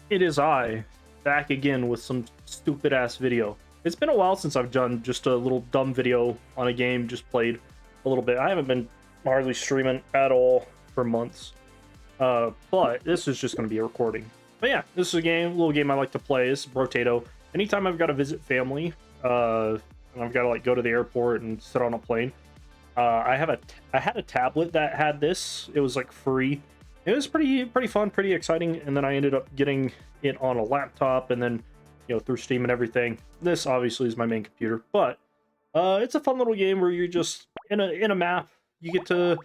It is I, back again with some stupid ass video. It's been a while since I've done just a little dumb video on a game, just played a little bit. I haven't been hardly streaming at all for months. But this is just going to be a recording. But yeah, this is a little game I like to play. It's Brotato. Anytime I've got to visit family, and I've got to like go to the airport and sit on a plane, I had a tablet that had this. It was like free. It was pretty fun, pretty exciting, and then I ended up getting it on a laptop, and then through Steam and everything. This obviously is my main computer, but it's a fun little game where you're just in a map. You get to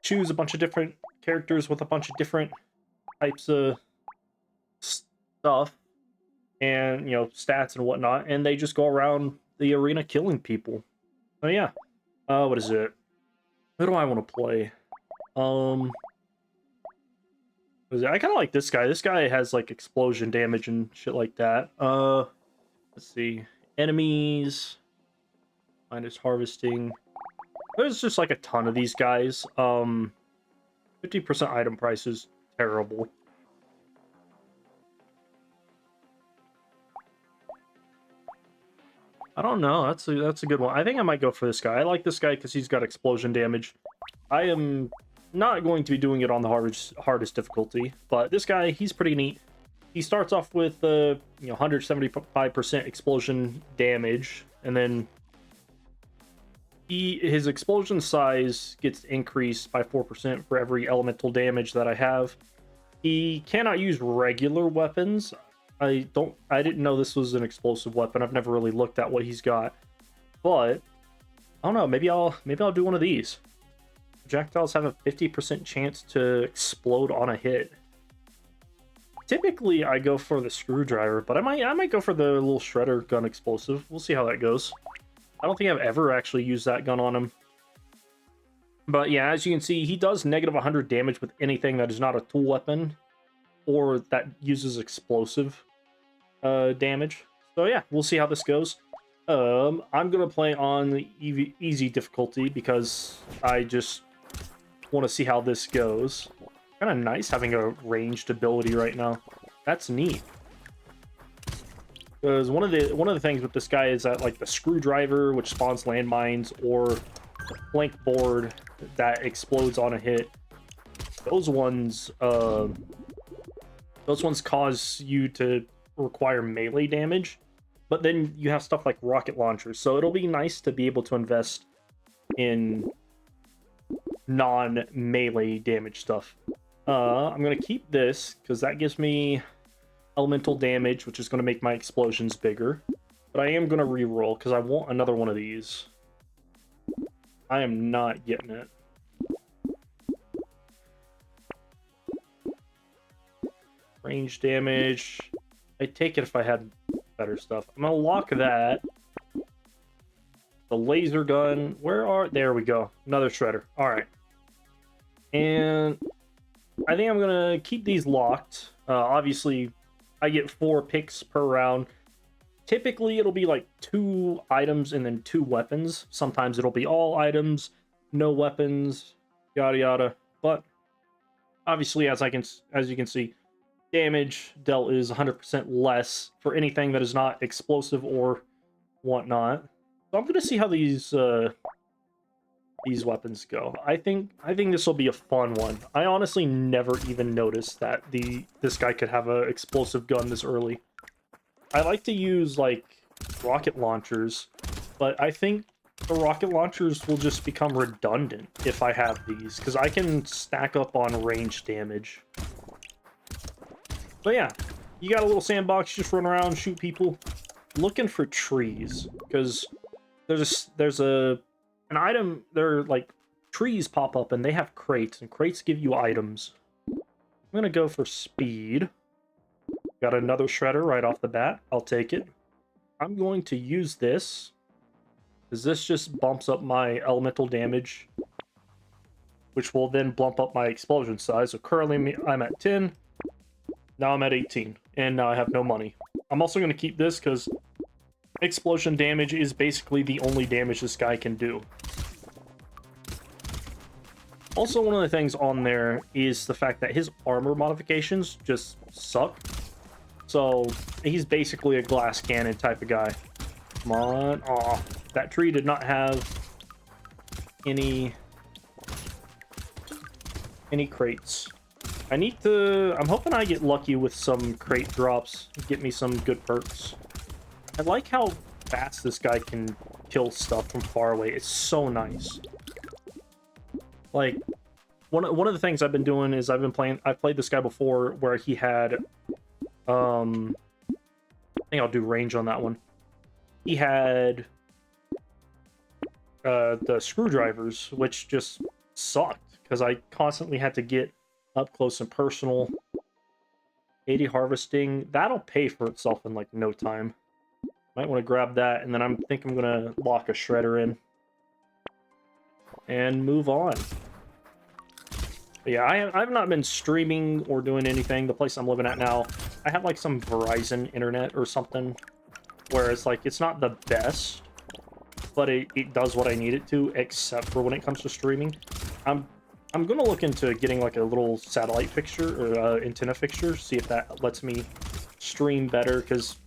choose a bunch of different characters with a bunch of different types of stuff and stats and whatnot, and they just go around the arena killing people. So yeah, what is it? Who do I want to play? I kind of like this guy. This guy has like explosion damage and shit like that. Let's see. Enemies. Minus harvesting. There's just like a ton of these guys. 50% item price is terrible. I don't know. That's a good one. I think I might go for this guy. I like this guy because he's got explosion damage. I am not going to be doing it on the hardest difficulty, but this guy, he's pretty neat. He starts off with 175% explosion damage, and then his explosion size gets increased by 4% for every elemental damage that I have. He cannot use regular weapons. I didn't know this was an explosive weapon. I've never really looked at what he's got, but I don't know. Maybe I'll do one of these. Projectiles have a 50% chance to explode on a hit. Typically, I go for the screwdriver, but I might go for the little shredder gun explosive. We'll see how that goes. I don't think I've ever actually used that gun on him. But yeah, as you can see, he does negative 100 damage with anything that is not a tool weapon or that uses explosive damage. So yeah, we'll see how this goes. I'm gonna play on the easy difficulty because I just want to see how this goes. Kind of nice having a ranged ability right now. That's neat. Because one of the things with this guy is that like the screwdriver, which spawns landmines, or the flank board that explodes on a hit, those ones cause you to require melee damage. But then you have stuff like rocket launchers, so it'll be nice to be able to invest in non-melee damage stuff. I'm gonna keep this because that gives me elemental damage, which is gonna make my explosions bigger. But I am gonna re-roll because I want another one of these. I am not getting it. Range damage. I'd take it if I had better stuff. I'm gonna lock that. The laser gun. There we go. Another shredder. All right. And I think I'm gonna keep these locked. Obviously, I get 4 picks per round. Typically, it'll be like 2 items and then 2 weapons. Sometimes it'll be all items, no weapons, yada yada. But obviously, as you can see, damage dealt is 100% less for anything that is not explosive or whatnot. So I'm gonna see how these weapons go. I think this will be a fun one. I honestly never even noticed that this guy could have an explosive gun this early. I like to use like rocket launchers, but I think the rocket launchers will just become redundant if I have these, because I can stack up on range damage. But yeah, you got a little sandbox, just run around, shoot people. Looking for trees, because there's an item. There like trees pop up and they have crates, and crates give you items. I'm gonna go for speed. Got another shredder right off the bat. I'll take it. I'm going to use this because this just bumps up my elemental damage, which will then bump up my explosion size. So currently I'm at 10. Now I'm at 18, and now I have no money. I'm also going to keep this because explosion damage is basically the only damage this guy can do. Also, one of the things on there is the fact that his armor modifications just suck. So he's basically a glass cannon type of guy. Come on. Aw, that tree did not have any crates. I'm hoping I get lucky with some crate drops, get me some good perks. I like how fast this guy can kill stuff from far away. It's so nice. Like, one of the things I've been doing is I've played this guy before where he had, I think I'll do range on that one. He had the screwdrivers, which just sucked because I constantly had to get up close and personal. 80 harvesting, that'll pay for itself in like no time. Might want to grab that, and then I think I'm gonna lock a shredder in and move on. But yeah, I've not been streaming or doing anything. The place I'm living at now, I have like some Verizon internet or something, where it's like it's not the best, but it does what I need it to, except for when it comes to streaming. I'm gonna look into getting like a little satellite fixture or antenna fixture, see if that lets me stream better, because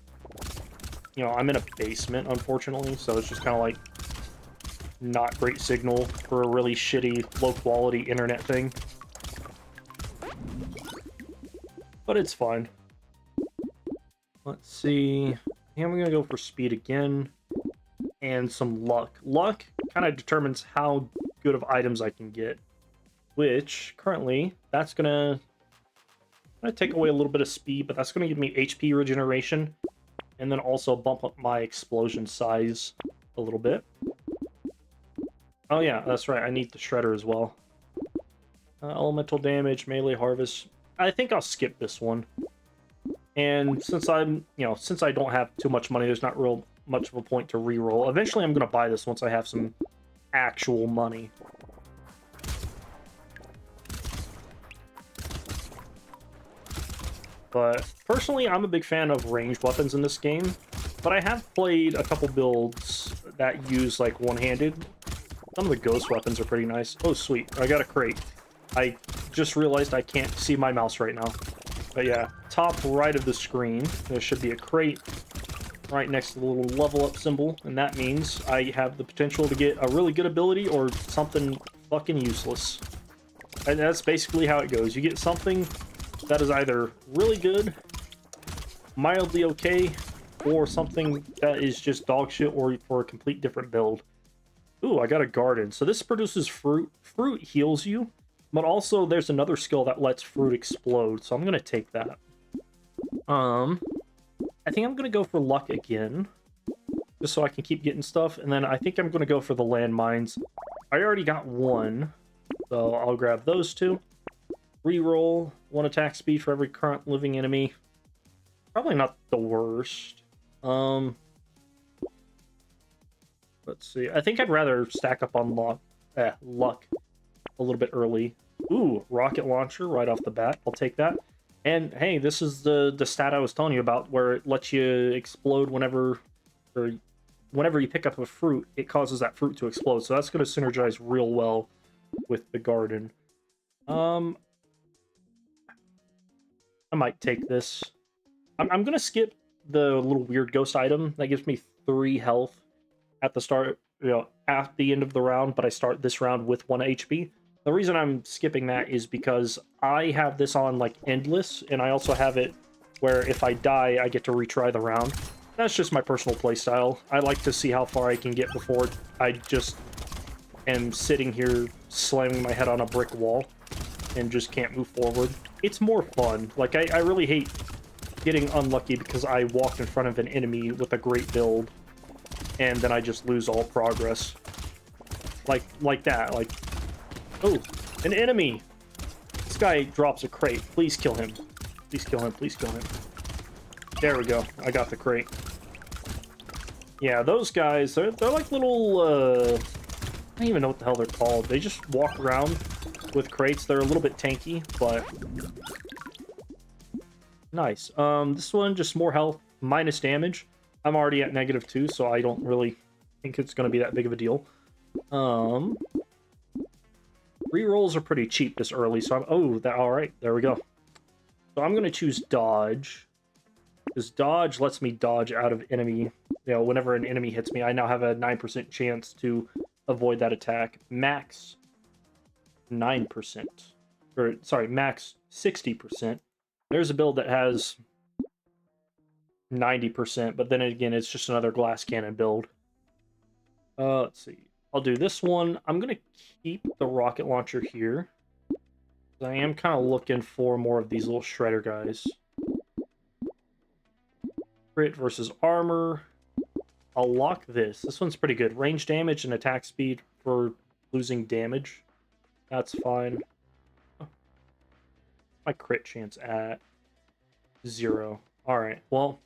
you know, I'm in a basement, unfortunately, so it's just kind of like not great signal for a really shitty, low-quality internet thing. But it's fine. Let's see. Yeah, I'm gonna go for speed again. And some luck. Luck kind of determines how good of items I can get. Which, currently, that's gonna take away a little bit of speed, but that's gonna give me HP regeneration. And then also bump up my explosion size a little bit. Oh yeah, that's right. I need the shredder as well. Elemental damage, melee harvest. I think I'll skip this one. And since since I don't have too much money, there's not real much of a point to reroll. Eventually, I'm gonna buy this once I have some actual money. But personally, I'm a big fan of ranged weapons in this game. But I have played a couple builds that use like one-handed. Some of the ghost weapons are pretty nice. Oh, sweet. I got a crate. I just realized I can't see my mouse right now. But yeah, top right of the screen, there should be a crate right next to the little level up symbol. And that means I have the potential to get a really good ability or something fucking useless. And that's basically how it goes. You get something that is either really good, mildly okay, or something that is just dog shit or for a complete different build. Ooh, I got a garden. So this produces fruit. Fruit heals you, but also there's another skill that lets fruit explode, so I'm gonna take that. I think I'm gonna go for luck again, just so I can keep getting stuff, and then I think I'm gonna go for the landmines. I already got one, so I'll grab those two. Reroll, 1 attack speed for every current living enemy. Probably not the worst. Let's see. I think I'd rather stack up on luck a little bit early. Ooh, rocket launcher right off the bat. I'll take that. And hey, this is the stat I was telling you about, where it lets you explode whenever you pick up a fruit, it causes that fruit to explode. So that's going to synergize real well with the garden. I might take this. I'm gonna skip the little weird ghost item that gives me 3 health at the start, at the end of the round, but I start this round with 1 HP. The reason I'm skipping that is because I have this on like endless, and I also have it where if I die, I get to retry the round. That's just my personal playstyle. I like to see how far I can get before I just am sitting here slamming my head on a brick wall and just can't move forward. It's more fun. Like, I really hate getting unlucky because I walked in front of an enemy with a great build, and then I just lose all progress. Like that. Like, oh, an enemy! This guy drops a crate. Please kill him. Please kill him. Please kill him. There we go. I got the crate. Yeah, those guys, they're like little, I don't even know what the hell they're called. They just walk around with crates. They're a little bit tanky, but nice. This one, just more health, minus damage. I'm already at -2, so I don't really think it's going to be that big of a deal. Rerolls are pretty cheap this early, so all right, there we go. So I'm going to choose dodge. Because dodge lets me dodge out of enemy. You know, whenever an enemy hits me, I now have a 9% chance to avoid that attack. Max 9%. Or, sorry, max 60%. There's a build that has 90%, but then again, it's just another glass cannon build. Let's see. I'll do this one. I'm going to keep the rocket launcher here. I am kind of looking for more of these little shredder guys. Crit versus armor. I'll lock this. This one's pretty good. Range damage and attack speed for losing damage. That's fine. Oh. My crit chance at 0. All right. Well,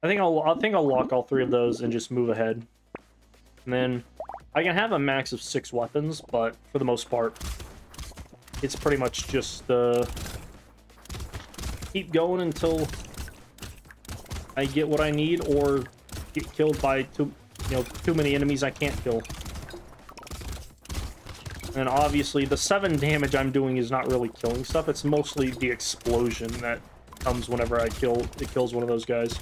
I think I'll lock all 3 of those and just move ahead. And then I can have a max of 6 weapons, but for the most part, it's pretty much just keep going until I get what I need or get killed by too many enemies I can't kill. And obviously the 7 damage I'm doing is not really killing stuff. It's mostly the explosion that comes whenever it kills one of those guys.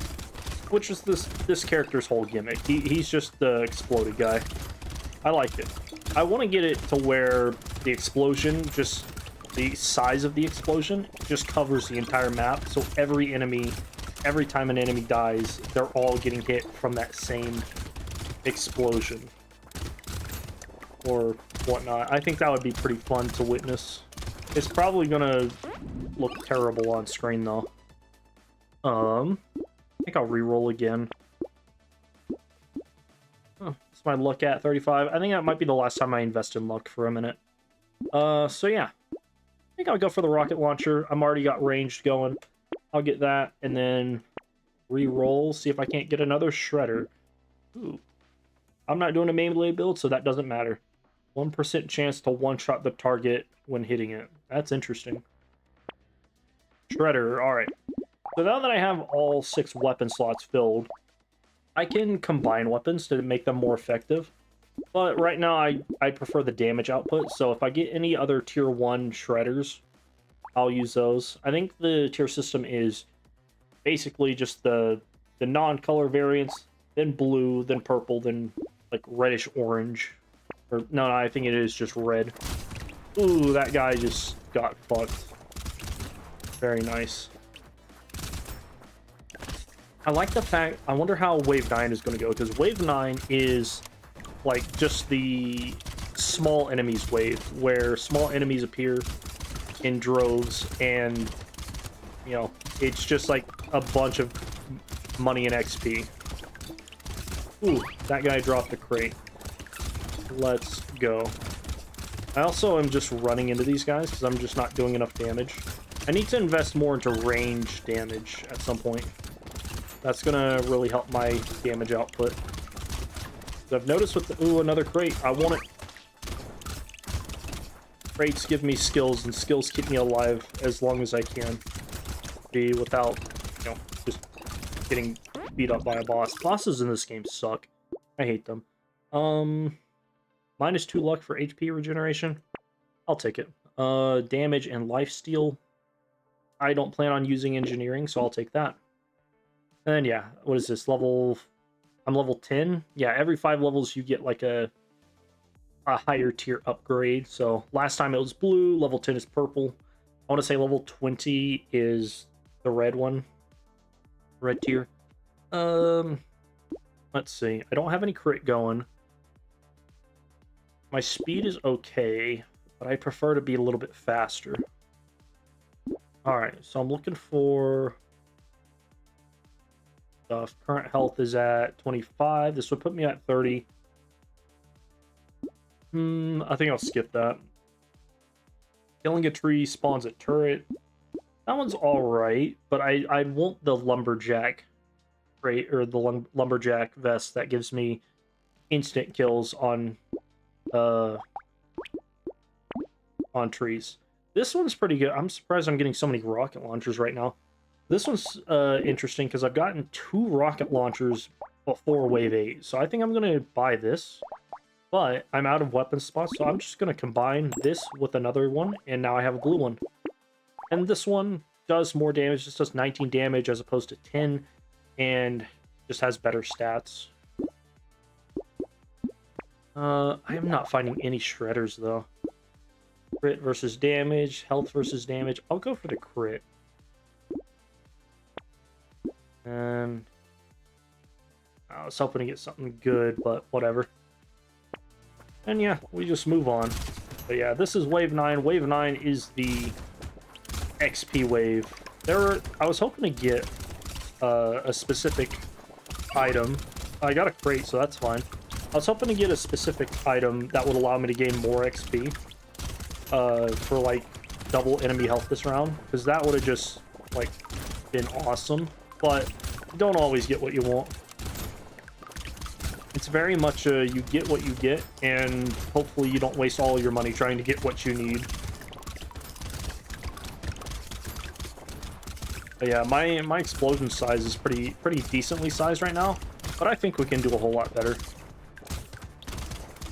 Which is this character's whole gimmick. He's just the exploded guy. I like it. I want to get it to where the explosion, just the size of the explosion, just covers the entire map. So every time an enemy dies, they're all getting hit from that same explosion. Or whatnot. I think that would be pretty fun to witness. It's probably gonna look terrible on screen though. I think I'll re-roll again. It's my luck at 35. I think that might be the last time I invest in luck for a minute. So yeah. I think I'll go for the rocket launcher. I'm already got ranged going. I'll get that, and then re-roll, see if I can't get another shredder. Ooh. I'm not doing a melee build, so that doesn't matter. 1% chance to one-shot the target when hitting it. That's interesting. Shredder, alright. So now that I have all 6 weapon slots filled, I can combine weapons to make them more effective. But right now, I prefer the damage output, so if I get any other tier 1 shredders, I'll use those. I think the tier system is basically just the non-color variants, then blue, then purple, then like reddish orange. Or no, I think it is just red. Ooh, that guy just got fucked. Very nice. I like the fact, I wonder how Wave 9 is going to go, because Wave 9 is like just the small enemies wave, where small enemies appear in droves, and you know, it's just like a bunch of money and XP. Ooh, that guy dropped the crate. Let's go. I also am just running into these guys because I'm just not doing enough damage. I need to invest more into range damage at some point. That's gonna really help my damage output. I've noticed with the... Ooh, another crate. I want it. Crates give me skills, and skills keep me alive as long as I can. Be without, you know, just getting beat up by a boss. Bosses in this game suck. I hate them. -2 luck for HP regeneration. I'll take it. Damage and lifesteal. I don't plan on using engineering, so I'll take that. And then, yeah, what is this? I'm level 10? Yeah, every 5 levels you get like a higher tier upgrade. So last time it was blue, level 10 is purple. I want to say level 20 is the red one. Red tier. Let's see. I don't have any crit going. My speed is okay, but I prefer to be a little bit faster. Alright, so I'm looking for stuff. Current health is at 25. This would put me at 30. I think I'll skip that. Killing a tree spawns a turret. That one's alright, but I want the lumberjack crate, or the lumberjack vest that gives me instant kills on trees. This one's pretty good. I'm surprised I'm getting so many rocket launchers right now. This one's interesting because I've gotten 2 rocket launchers before Wave 8. So I think I'm going to buy this. But I'm out of weapon spots, so I'm just going to combine this with another one. And now I have a blue one. And this one, does more damage. This does 19 damage as opposed to 10, and just has better stats. I am not finding any shredders though. Crit versus damage, health versus damage. I'll go for the crit. And I was hoping to get something good, but whatever. And yeah, we just move on. But yeah, this is wave 9. Wave 9 is the XP wave. I was hoping to get a specific item. I got a crate, so that's fine. I was hoping to get a specific item that would allow me to gain more XP for like double enemy health this round, because that would have just like been awesome. But you don't always get what you want. It's very much you get what you get, and hopefully you don't waste all your money trying to get what you need. But yeah, my explosion size is pretty decently sized right now, but I think we can do a whole lot better.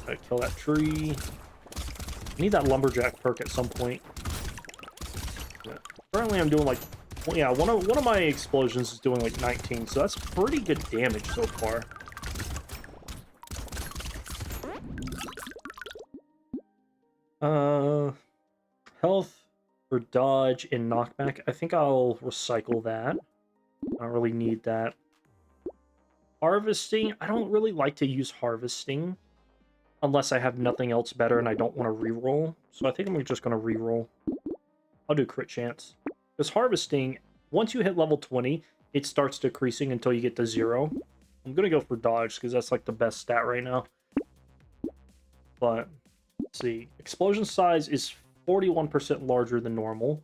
Gotta kill that tree. I need that lumberjack perk at some point. Yeah. Currently I'm doing like, well, yeah, one of my explosions is doing like 19, so that's pretty good damage so far. Health for dodge and knockback. I think I'll recycle that. I don't really need that. Harvesting. I don't really like to use harvesting unless I have nothing else better and I don't want to reroll. So I think I'm just going to reroll. I'll do crit chance. Because harvesting, once you hit level 20, it starts decreasing until you get to 0. I'm going to go for dodge because that's like the best stat right now. But let's see. Explosion size is 41% larger than normal.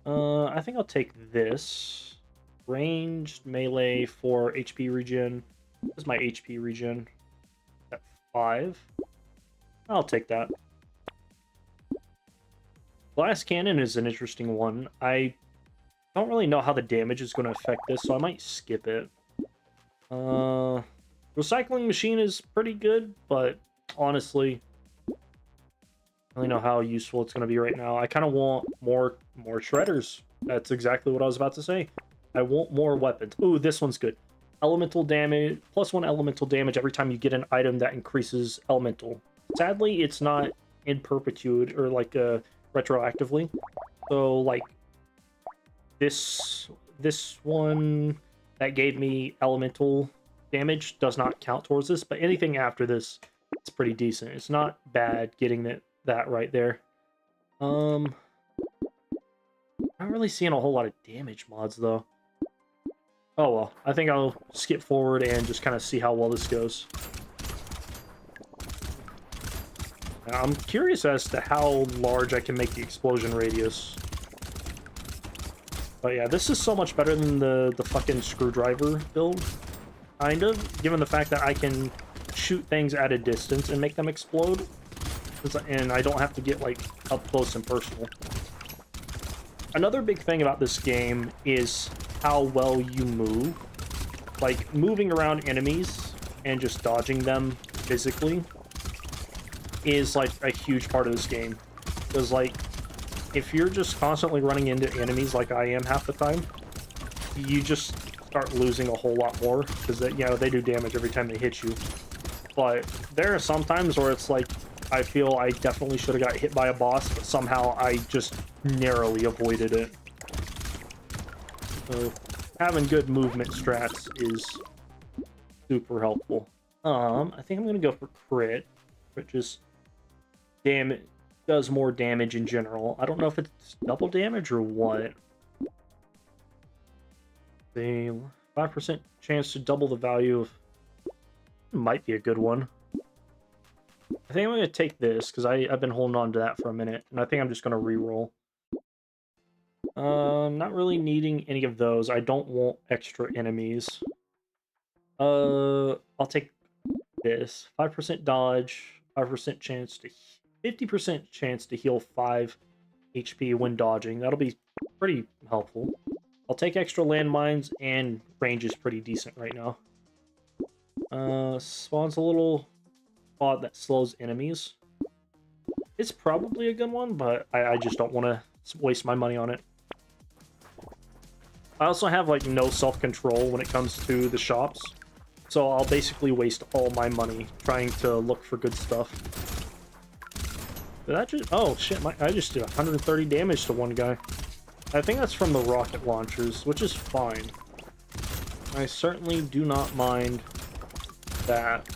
I think I'll take this. Ranged melee for HP regen. This is my HP regen. At 5. I'll take that. Glass cannon is an interesting one. I don't really know how the damage is going to affect this, so I might skip it. Recycling machine is pretty good, but honestly, I don't really know how useful it's going to be right now. I kind of want more shredders. That's exactly what I was about to say. I want more weapons. Ooh, this one's good. Elemental damage, +1 elemental damage every time you get an item that increases elemental. Sadly, it's not in perpetuity or like retroactively. So like this one that gave me elemental damage does not count towards this, but anything after this, it's pretty decent. It's not bad getting that right there. I'm not really seeing a whole lot of damage mods though. Oh well, I think I'll skip forward and just kind of see how well this goes. Now, I'm curious as to how large I can make the explosion radius. But yeah, this is so much better than the fucking screwdriver build, kind of, given the fact that I can shoot things at a distance and make them explode, and I don't have to get like up close and personal. Another big thing about this game is how well you move. Like, moving around enemies and just dodging them physically is like a huge part of this game. Because like, if you're just constantly running into enemies like I am half the time, you just start losing a whole lot more, because they do damage every time they hit you. But there are some times where it's like, I feel I definitely should have got hit by a boss, but somehow I just narrowly avoided it. So having good movement strats is super helpful. I think I'm gonna go for crit, which just does more damage in general. I don't know if it's double damage or what. The 5% chance to double the value of might be a good one. I think I'm going to take this, because I've been holding on to that for a minute, and I think I'm just going to reroll. Not really needing any of those. I don't want extra enemies. I'll take this. 5% dodge, 5% chance to... 50% chance to heal 5 HP when dodging. That'll be pretty helpful. I'll take extra landmines, and range is pretty decent right now. Spawns a little spot that slows enemies. It's probably a good one, but I just don't want to waste my money on it. I also have like no self-control when it comes to the shops, so I'll basically waste all my money trying to look for good stuff. Did that just... Oh shit, I just did 130 damage to one guy. I think that's from the rocket launchers, which is fine. I certainly do not mind that.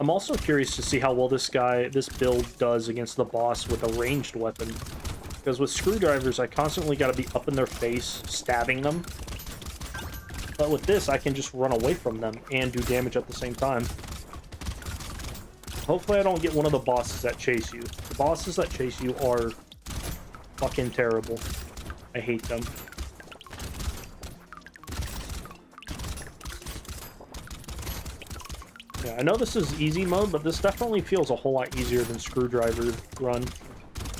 I'm also curious to see how well this build does against the boss with a ranged weapon. Because with screwdrivers, I constantly gotta be up in their face, stabbing them. But with this, I can just run away from them and do damage at the same time. Hopefully I don't get one of the bosses that chase you. The bosses that chase you are fucking terrible. I hate them. Yeah, I know this is easy mode, but this definitely feels a whole lot easier than screwdriver run.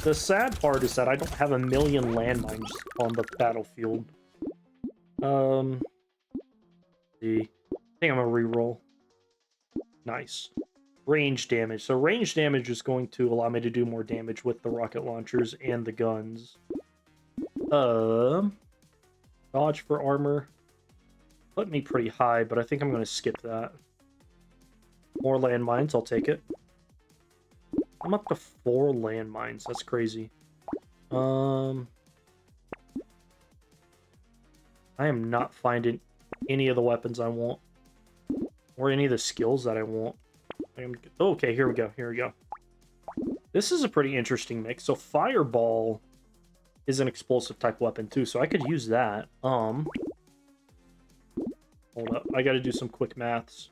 The sad part is that I don't have a million landmines on the battlefield. See. I think I'm gonna reroll. Nice. Range damage. So range damage is going to allow me to do more damage with the rocket launchers and the guns. Dodge for armor. Put me pretty high, but I think I'm gonna skip that. More landmines, I'll take it. I'm up to 4 landmines. That's crazy. I am not finding any of the weapons I want. Or any of the skills that I want. Okay, here we go. Here we go. This is a pretty interesting mix. So Fireball is an explosive type weapon too, so I could use that. Hold up. I gotta do some quick maths.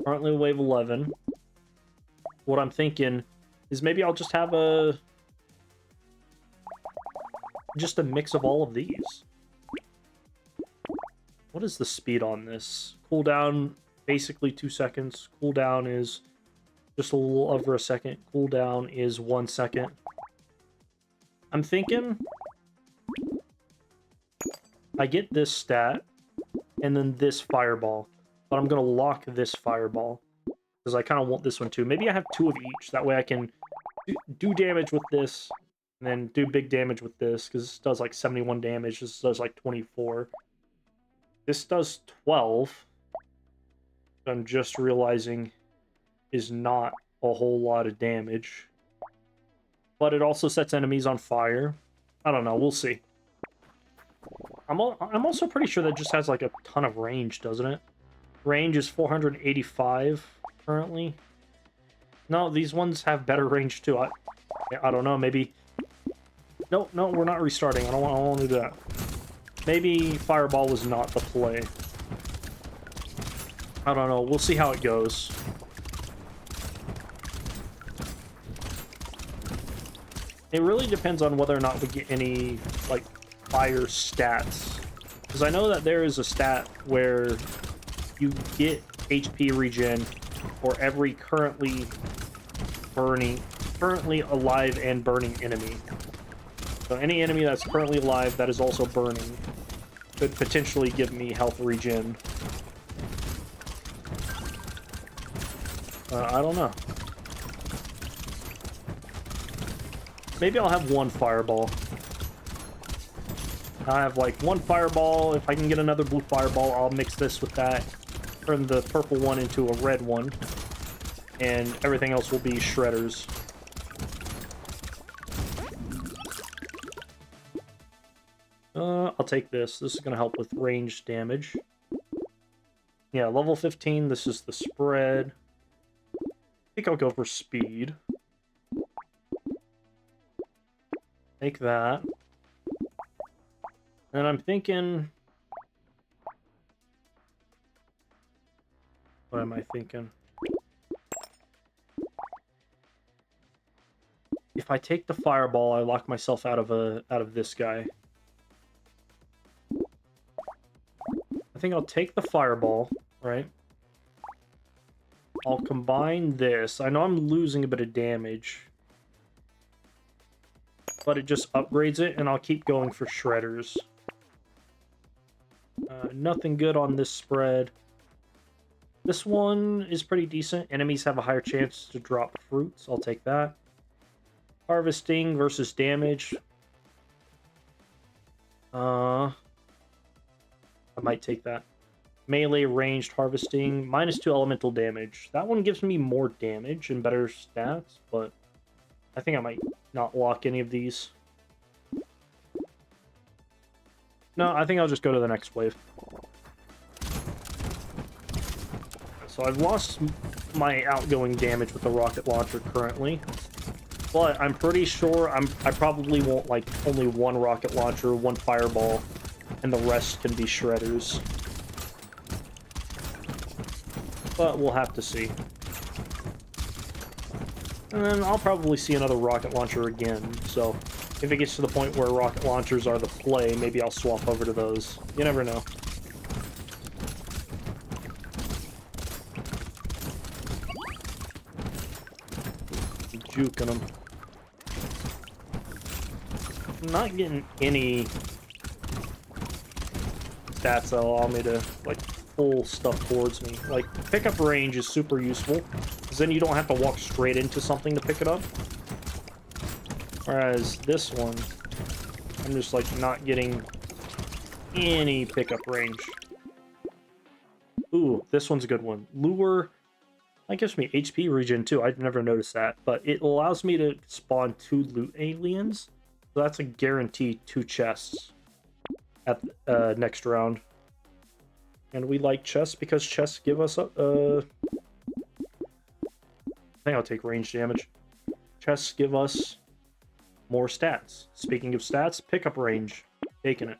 Currently wave 11. What I'm thinking is maybe I'll just have a mix of all of these. What is the speed on this? Cooldown, basically 2 seconds. Cooldown is just a little over a second. Cooldown is 1 second. I'm thinking I get this stat and then this fireball, but I'm gonna lock this fireball because I kind of want this one too. Maybe I have 2 of each. That way I can do damage with this and then do big damage with this, because this does like 71 damage. This does like 24. This does 12. I'm just realizing is not a whole lot of damage. But it also sets enemies on fire. I don't know. We'll see. I'm also pretty sure that just has like a ton of range, doesn't it? Range is 485 currently. No, these ones have better range too. I don't know. Maybe... No, we're not restarting. I don't want to do that. Maybe Fireball was not the play. I don't know. We'll see how it goes. It really depends on whether or not we get any, like, fire stats. Because I know that there is a stat where you get HP regen for every currently alive and burning enemy. So any enemy that's currently alive that is also burning could potentially give me health regen. I don't know. Maybe I'll have 1 fireball. I have like 1 fireball. If I can get another blue fireball, I'll mix this with that. Turn the purple one into a red one. And everything else will be shredders. I'll take this. This is going to help with range damage. Yeah, level 15. This is the spread. I think I'll go for speed. Take that. And I'm thinking... What am I thinking? If I take the fireball, I lock myself out of this guy. I think I'll take the fireball, right? I'll combine this. I know I'm losing a bit of damage, but it just upgrades it, and I'll keep going for shredders. Nothing good on this spread. This one is pretty decent. Enemies have a higher chance to drop fruits. I'll take that. Harvesting versus damage. I might take that. Melee ranged harvesting, -2 elemental damage. That one gives me more damage and better stats, but I think I might not lock any of these. No, I think I'll just go to the next wave. So I've lost my outgoing damage with the rocket launcher currently, but I'm pretty sure I probably won't like only one rocket launcher, one fireball, and the rest can be shredders. But we'll have to see. And then I'll probably see another rocket launcher again, so if it gets to the point where rocket launchers are the play, maybe I'll swap over to those. You never know. Juking them. I'm not getting any stats that allow me to, like, pull stuff towards me. Like, pickup range is super useful, because then you don't have to walk straight into something to pick it up. Whereas this one, I'm just, like, not getting any pickup range. Ooh, this one's a good one. Lure, that gives me HP regen too. I've never noticed that, but it allows me to spawn 2 loot aliens. So that's a guaranteed 2 chests at next round. And we like chests because chests give us I think I'll take range damage. Chests give us more stats. Speaking of stats, pickup range. Taking it.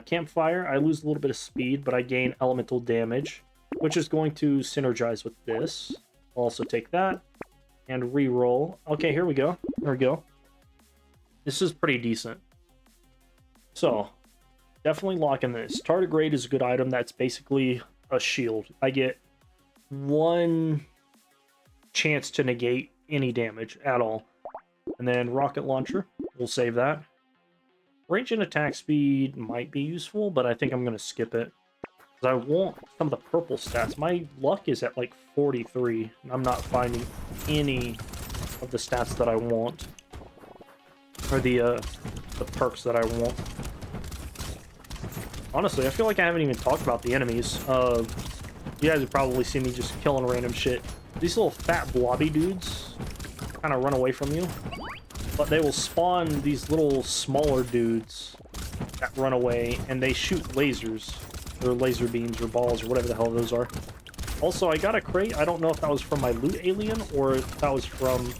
Campfire, I lose a little bit of speed, but I gain elemental damage, which is going to synergize with this. I'll also take that and re-roll. Okay, here we go. There we go. This is pretty decent. So, definitely locking this. Tardigrade is a good item. That's basically a shield. I get 1 chance to negate any damage at all. And then rocket launcher. We'll save that. Range and attack speed might be useful, but I think I'm going to skip it. Because I want some of the purple stats. My luck is at like 43. And I'm not finding any of the stats that I want. Or the perks that I want. Honestly, I feel like I haven't even talked about the enemies. You guys have probably seen me just killing random shit. These little fat blobby dudes kind of run away from you. But they will spawn these little smaller dudes that run away, and they shoot lasers. Or laser beams or balls or whatever the hell those are. Also, I got a crate. I don't know if that was from my loot alien or if that was from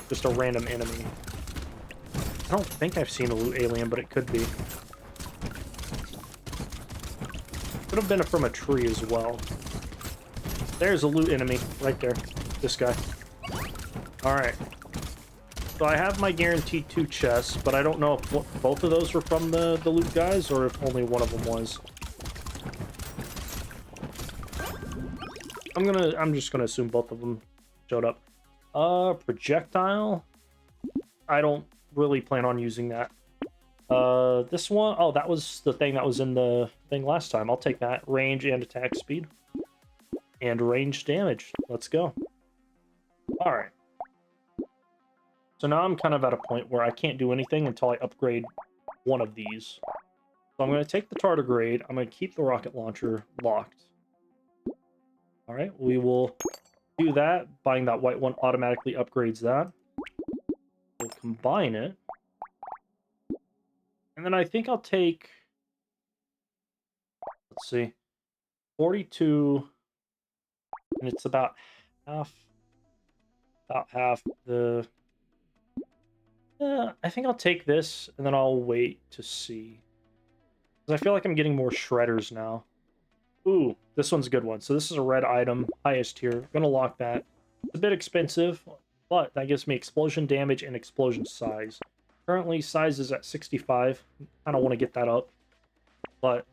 just a random enemy. I don't think I've seen a loot alien, but it could be. Could have been from a tree as well. There's a loot enemy right there. This guy. Alright. So I have my guaranteed 2 chests, but I don't know if both of those were from the loot guys or if only one of them was. I'm just gonna assume both of them showed up. Projectile. I don't really plan on using that. This one, oh, that was the thing that was in the thing last time. I'll take that. Range and attack speed. And range damage. Let's go. Alright. So now I'm kind of at a point where I can't do anything until I upgrade one of these. So I'm going to take the tardigrade. I'm going to keep the rocket launcher locked. Alright, we will do that. Buying that white one automatically upgrades that. We'll combine it. And then I think I'll take... Let's see. 42... And it's about half the... I think I'll take this, and then I'll wait to see. Because I feel like I'm getting more shredders now. Ooh, this one's a good one. So this is a red item, highest tier. I'm going to lock that. It's a bit expensive, but that gives me explosion damage and explosion size. Currently, size is at 65. I don't want to get that up. But,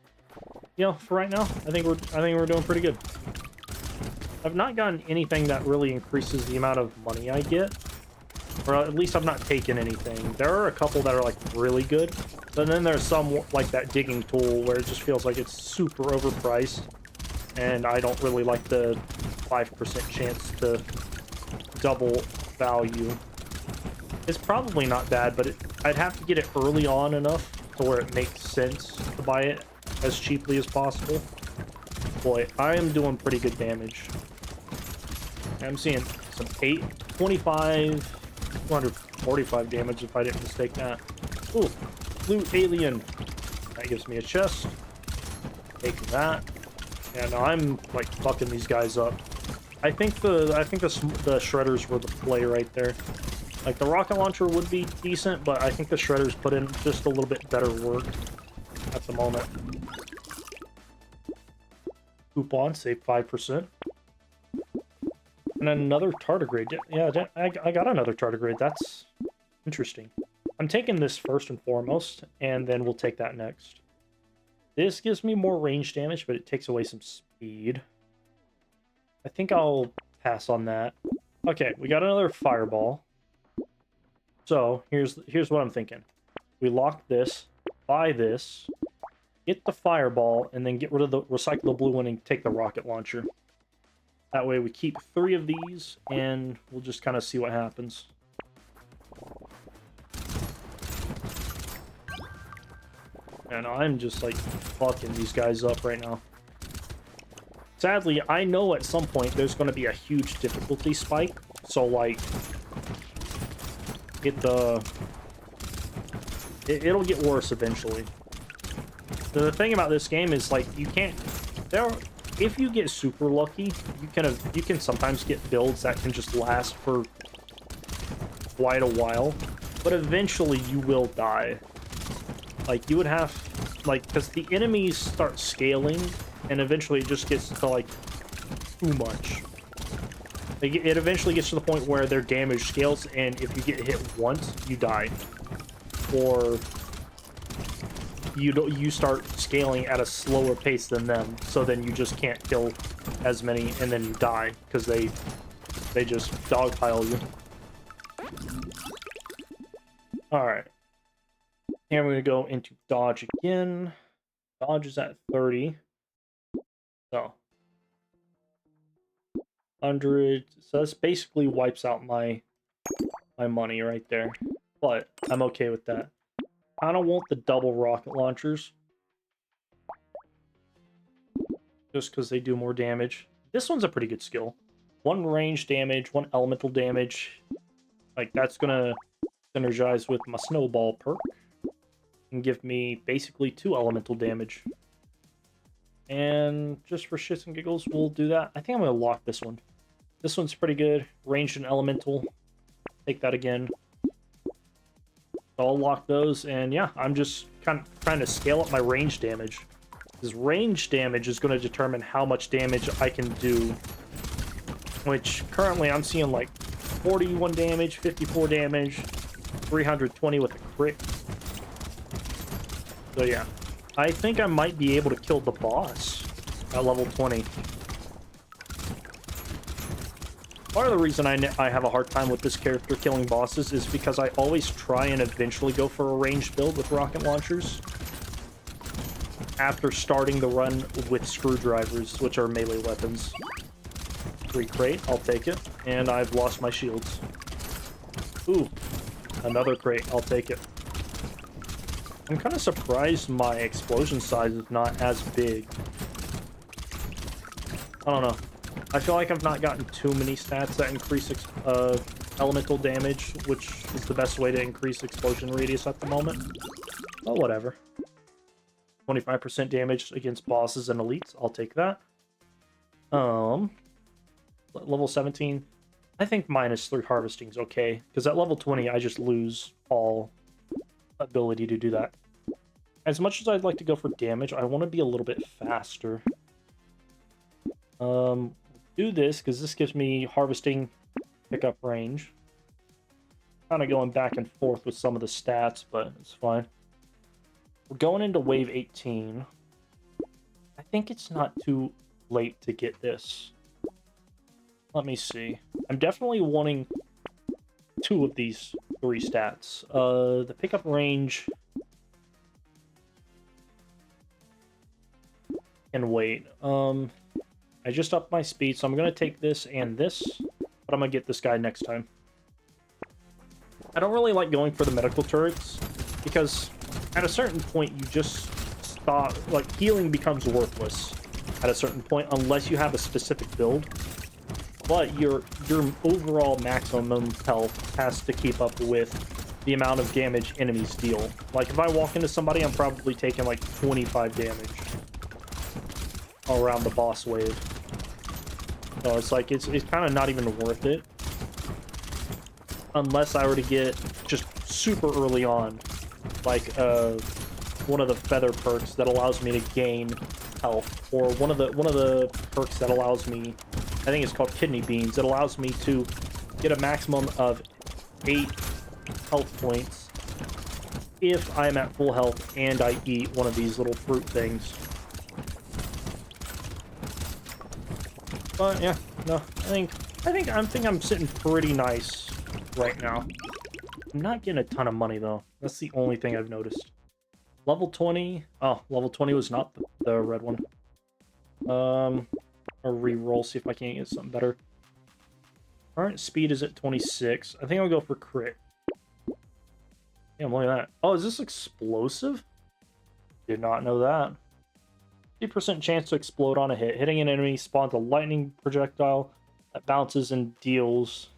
you know, for right now, I think we're doing pretty good. I've not gotten anything that really increases the amount of money I get. Or at least I've not taken anything. There are a couple that are, like, really good. But then there's some, like that digging tool, where it just feels like it's super overpriced. And I don't really like the 5% chance to double value. It's probably not bad, but I'd have to get it early on enough to where it makes sense to buy it as cheaply as possible. Boy, I am doing pretty good damage. I'm seeing some 25, 245 damage if I didn't mistake that. Ooh, blue alien. That gives me a chest. Take that. Yeah, no, I'm like fucking these guys up. I think the shredders were the play right there. Like the rocket launcher would be decent, but I think the shredders put in just a little bit better work at the moment. Coupon, save 5%. And then another tardigrade. Yeah, I got another tardigrade. That's interesting. I'm taking this first and foremost, and then we'll take that next. This gives me more range damage, but it takes away some speed. I think I'll pass on that. Okay, we got another fireball. So, here's what I'm thinking. We lock this, buy this, get the fireball, and then get rid of the recycle the blue one and take the rocket launcher. That way we keep 3 of these, and we'll just kind of see what happens. And I'm just like fucking these guys up right now. Sadly, I know at some point there's going to be a huge difficulty spike. So like, it'll get worse eventually. The thing about this game is like you can't. If you get super lucky, you can sometimes get builds that can just last for quite a while, but eventually you will die. Like, you would have, like, because the enemies start scaling, and eventually it just gets to, like, too much. Like, it eventually gets to the point where their damage scales, and if you get hit once, you die. Or you start scaling at a slower pace than them, so then you just can't kill as many, and then you die, because they just dogpile you. Alright. Here we're going to go into dodge again. Dodge is at 30. So. 100. So this basically wipes out my money right there. But I'm okay with that. I don't want the double rocket launchers. Just because they do more damage. This one's a pretty good skill. 1 range damage, 1 elemental damage. Like, that's going to synergize with my snowball perk. And give me basically 2 elemental damage. And just for shits and giggles, we'll do that. I think I'm going to lock this one. This one's pretty good. Ranged and elemental. Take that again. So I'll lock those, and yeah, I'm just kind of trying to scale up my range damage. Because range damage is going to determine how much damage I can do. Which, currently, I'm seeing like 41 damage, 54 damage, 320 with a crit. So yeah, I think I might be able to kill the boss at level 20. Part of the reason I have a hard time with this character killing bosses is because I always try and eventually go for a ranged build with rocket launchers after starting the run with screwdrivers, which are melee weapons. 3 crate, I'll take it, and I've lost my shields. Ooh, another crate, I'll take it. I'm kind of surprised my explosion size is not as big. I don't know. I feel like I've not gotten too many stats that increase elemental damage, which is the best way to increase explosion radius at the moment. Oh, whatever. 25% damage against bosses and elites. I'll take that. Level 17. I think -3 harvesting is okay, because at level 20 I just lose all ability to do that. As much as I'd like to go for damage, I want to be a little bit faster. Do this because this gives me harvesting pickup range. Kind of going back and forth with some of the stats, but it's fine. We're going into wave 18. I think it's not too late to get this. Let me see. I'm definitely wanting 2 of these 3 stats. The pickup range can wait. I just upped my speed, so I'm going to take this and this, but I'm going to get this guy next time. I don't really like going for the medical turrets, because at a certain point, you just stop, like, healing becomes worthless at a certain point, unless you have a specific build. But your overall maximum health has to keep up with the amount of damage enemies deal. Like, if I walk into somebody, I'm probably taking, like, 25 damage around the boss wave. So it's like, it's kind of not even worth it. Unless I were to get just super early on, like, one of the feather perks that allows me to gain health, or one of the perks that allows me, I think it's called kidney beans. It allows me to get a maximum of 8 health points if I'm at full health and I eat one of these little fruit things. But yeah, no, I think I'm sitting pretty nice right now. I'm not getting a ton of money though. That's the only thing I've noticed. Level 20. Oh, level 20 was not the red one. A reroll, see if I can't get something better. Current speed is at 26. I think I'll go for crit. Damn, look at that. Oh, is this explosive? Did not know that. 50% chance to explode on a hit. Hitting an enemy spawns a lightning projectile that bounces and deals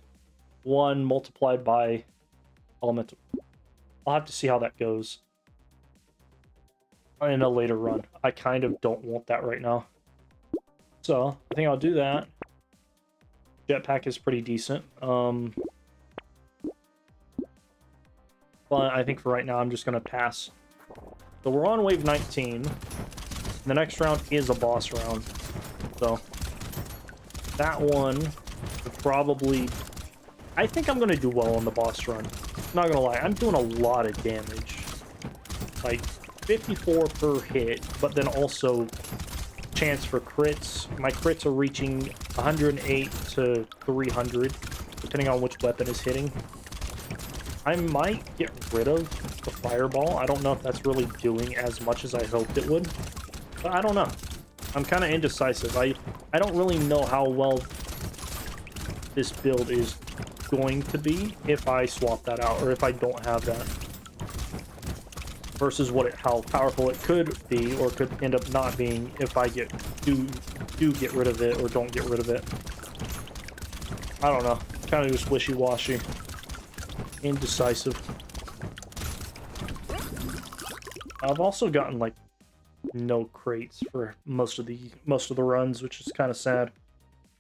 1 multiplied by elemental. I'll have to see how that goes in a later run. I kind of don't want that right now. So, I think I'll do that. Jetpack is pretty decent. But I think for right now, I'm just going to pass. So we're on wave 19. The next round is a boss round. So, that one would probably... I think I'm going to do well on the boss run. Not going to lie, I'm doing a lot of damage. Like, 54 per hit, but then also chance for crits. My crits are reaching 108 to 300, depending on which weapon is hitting. I might get rid of the fireball. I don't know if that's really doing as much as I hoped it would. But I don't know. I'm kind of indecisive. I don't really know how well this build is going to be if I swap that out, or if I don't have that. Versus how powerful it could be, or could end up not being if I do get rid of it, or don't get rid of it. I don't know. Kind of just wishy-washy. Indecisive. I've also gotten, like, no crates for most of the runs, which is kind of sad.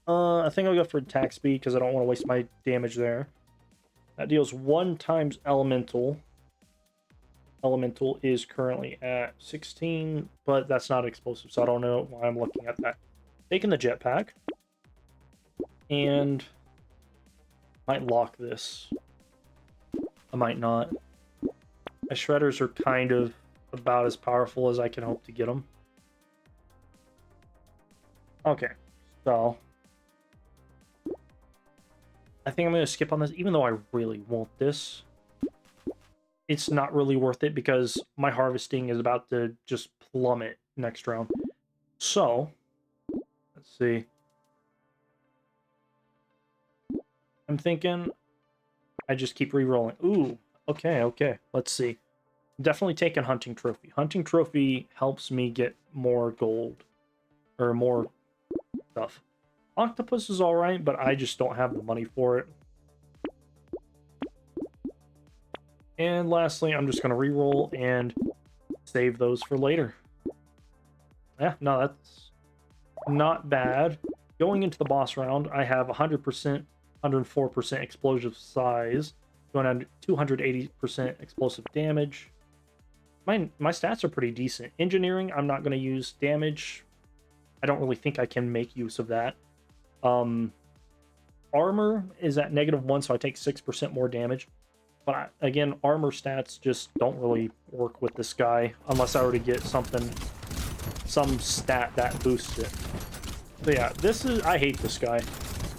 I think I'll go for attack speed because I don't want to waste my damage there. That deals 1 times elemental. Elemental is currently at 16, but that's not explosive, so I don't know why I'm looking at that. Taking the jetpack, and might lock this. I might not. My shredders are kind of about as powerful as I can hope to get them. Okay, so I think I'm going to skip on this, even though I really want this. It's not really worth it because my harvesting is about to just plummet next round. So, let's see. I'm thinking I just keep re-rolling. Ooh, okay. Let's see. Definitely taking hunting trophy. Hunting trophy helps me get more gold, or more stuff. Octopus is alright, but I just don't have the money for it. And lastly, I'm just going to re-roll and save those for later. Yeah, no, that's not bad. Going into the boss round, I have 100%, 104% explosive size, 280% explosive damage. My stats are pretty decent. Engineering, I'm not going to use. Damage, I don't really think I can make use of that. Armor is at -1, so I take 6% more damage. But again, armor stats just don't really work with this guy unless I were to get some stat that boosts it. So yeah, I hate this guy.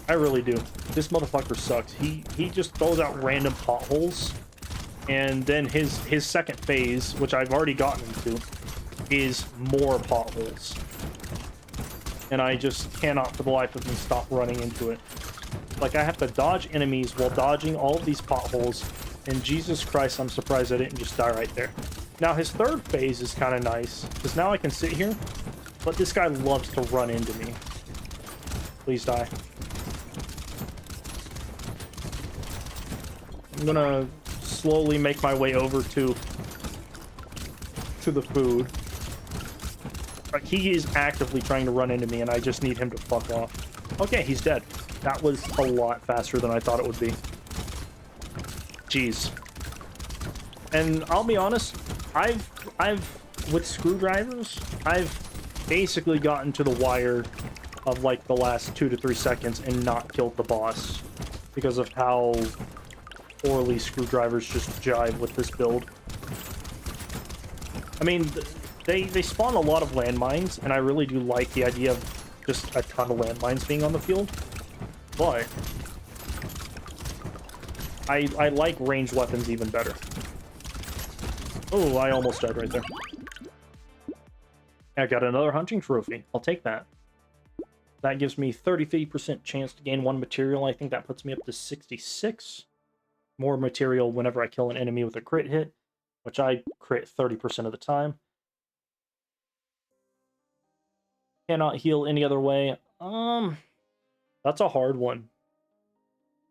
I really do. This motherfucker sucks. He just throws out random potholes, and then his second phase, which I've already gotten into, is more potholes. And I just cannot for the life of me stop running into it. Like, I have to dodge enemies while dodging all of these potholes, and Jesus Christ, I'm surprised I didn't just die right there. Now, his third phase is kind of nice, because now I can sit here, but this guy loves to run into me. Please die. I'm gonna slowly make my way over to the food. Like, he is actively trying to run into me, and I just need him to fuck off. Okay, he's dead. That was a lot faster than I thought it would be. Jeez. And I'll be honest, I've with screwdrivers, I've basically gotten to the wire of like the last 2 to 3 seconds and not killed the boss because of how poorly screwdrivers just jive with this build. I mean, they spawn a lot of landmines, and I really do like the idea of just a ton of landmines being on the field, but I like ranged weapons even better. Oh, I almost died right there. I got another hunting trophy. I'll take that. That gives me 33% chance to gain 1 material. I think that puts me up to 66. More material whenever I kill an enemy with a crit hit, which I crit 30% of the time. Cannot heal any other way. That's a hard one.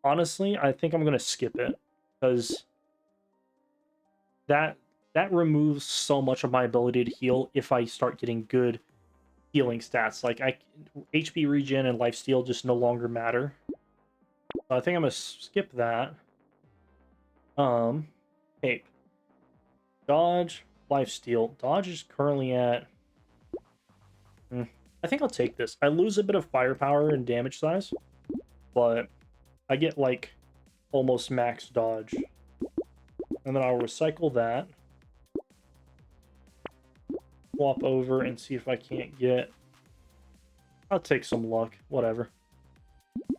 Honestly, I think I'm gonna skip it, because that removes so much of my ability to heal if I start getting good healing stats. Like, HP regen and lifesteal just no longer matter. So I think I'm gonna skip that. Hey, dodge, lifesteal. Dodge is currently at... I think I'll take this. I lose a bit of firepower and damage size, but I get, like, almost max dodge. And then I'll recycle that. Swap over and see if I can't get... I'll take some luck. Whatever.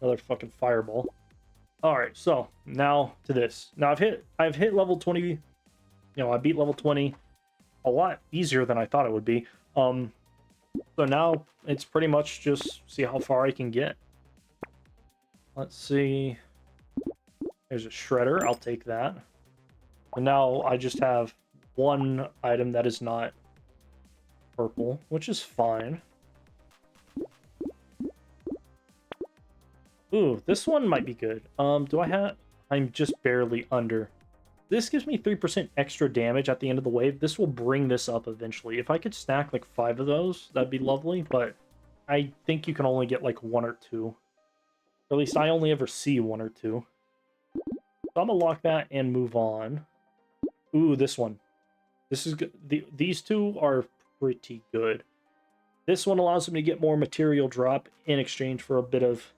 Another fucking fireball. Alright, so now to this. Now I've hit level 20. You know, I beat level 20 a lot easier than I thought it would be. So now it's pretty much just see how far I can get. Let's see. There's a shredder. I'll take that. And now I just have one item that is not purple, which is fine. Ooh, this one might be good. Do I have... I'm just barely under. This gives me 3% extra damage at the end of the wave. This will bring this up eventually. If I could stack like 5 of those, that'd be lovely, but I think you can only get like 1 or 2. Or at least I only ever see 1 or 2. So I'm gonna lock that and move on. Ooh, this one. This is good. These two are pretty good. This one allows me to get more material drop in exchange for a bit of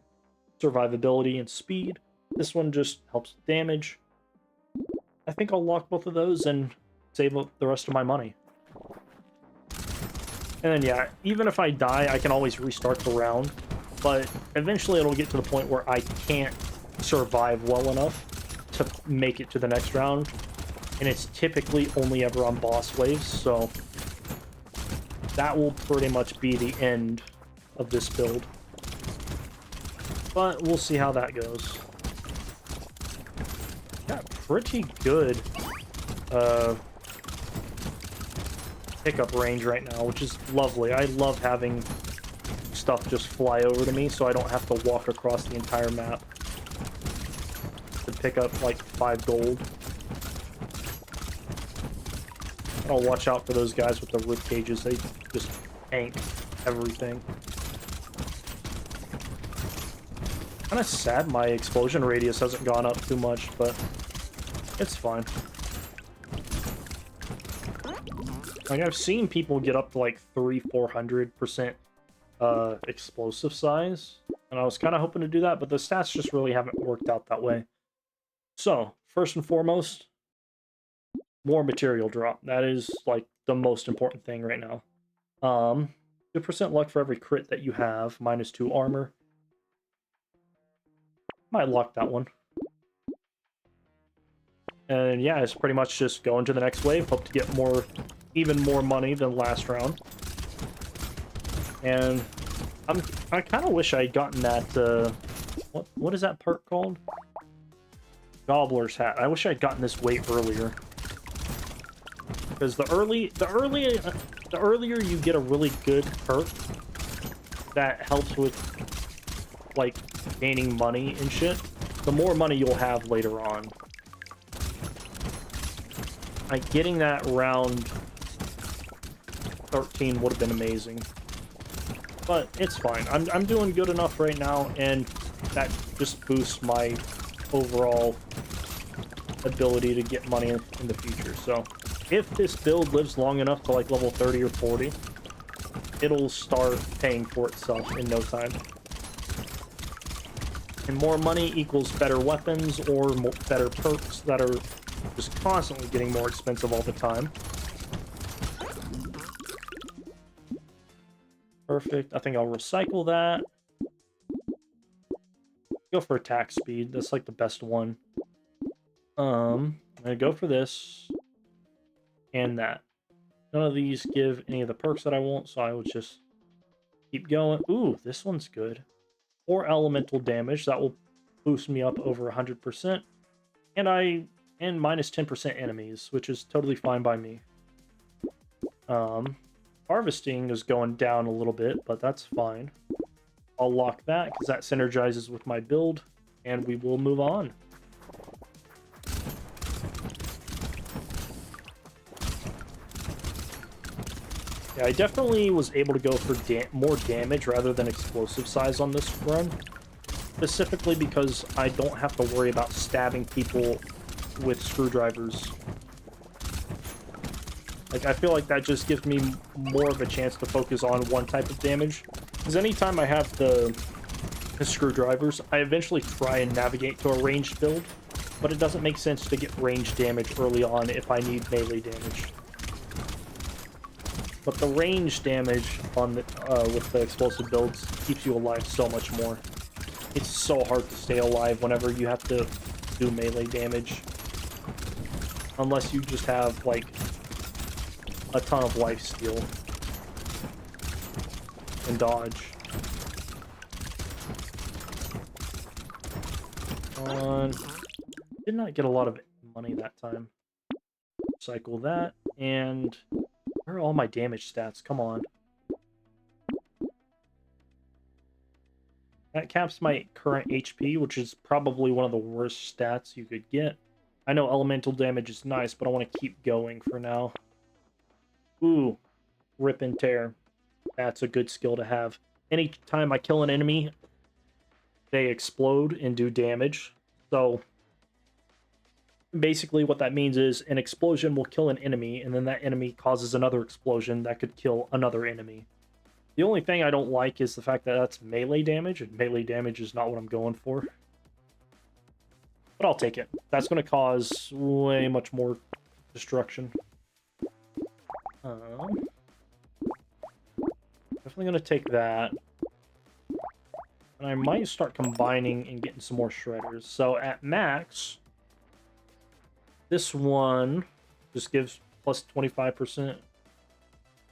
survivability and speed. This one just helps damage. I think I'll lock both of those and save up the rest of my money. And then, yeah, even if I die, I can always restart the round. But eventually it'll get to the point where I can't survive well enough to make it to the next round. And it's typically only ever on boss waves, so that will pretty much be the end of this build. But we'll see how that goes. Got pretty good pickup range right now, which is lovely. I love having stuff just fly over to me so I don't have to walk across the entire map to pick up like 5 gold. I'll watch out for those guys with the rib cages. They just tank everything. Kind of sad my explosion radius hasn't gone up too much, but it's fine. Like, I've seen people get up to like 300-400% explosive size, and I was kind of hoping to do that, but the stats just really haven't worked out that way. So, first and foremost, more material drop. That is like the most important thing right now. 2% luck for every crit that you have, -2 armor. Might lock that one. And yeah, it's pretty much just going to the next wave. Hope to get even more money than last round. And I kind of wish I had gotten that. What is that perk called? Gobbler's hat. I wish I had gotten this way earlier. Because the earlier you get a really good perk that helps with like gaining money and shit, the more money you'll have later on. Like getting that round 13 would have been amazing. But it's fine. I'm doing good enough right now, and that just boosts my overall ability to get money in the future. So if this build lives long enough to like level 30 or 40, it'll start paying for itself in no time. And more money equals better weapons or better perks that are just constantly getting more expensive all the time. Perfect. I think I'll recycle that. Go for attack speed. That's like the best one. I'm gonna go for this and that. None of these give any of the perks that I want, so I would just keep going. Ooh, this one's good. 4 elemental damage. That will boost me up over 100%. And minus 10% enemies, which is totally fine by me. Harvesting is going down a little bit, but that's fine. I'll lock that because that synergizes with my build, and we will move on. Yeah, I definitely was able to go for more damage rather than explosive size on this run. Specifically because I don't have to worry about stabbing people with screwdrivers. Like, I feel like that just gives me more of a chance to focus on one type of damage. Because anytime I have the screwdrivers, I eventually try and navigate to a ranged build. But it doesn't make sense to get ranged damage early on if I need melee damage. But the range damage on the, with the explosive builds keeps you alive so much more. It's so hard to stay alive whenever you have to do melee damage. Unless you just have, like, a ton of lifesteal and dodge. Did not get a lot of money that time. Cycle that, and where are all my damage stats? Come on. That caps my current HP, which is probably one of the worst stats you could get. I know elemental damage is nice, but I want to keep going for now. Ooh, rip and tear. That's a good skill to have. Anytime I kill an enemy, they explode and do damage. So basically what that means is an explosion will kill an enemy, and then that enemy causes another explosion that could kill another enemy. The only thing I don't like is the fact that that's melee damage, and melee damage is not what I'm going for. But I'll take it. That's going to cause way much more destruction. Definitely going to take that. And I might start combining and getting some more shredders. So at max, this one just gives plus 25%.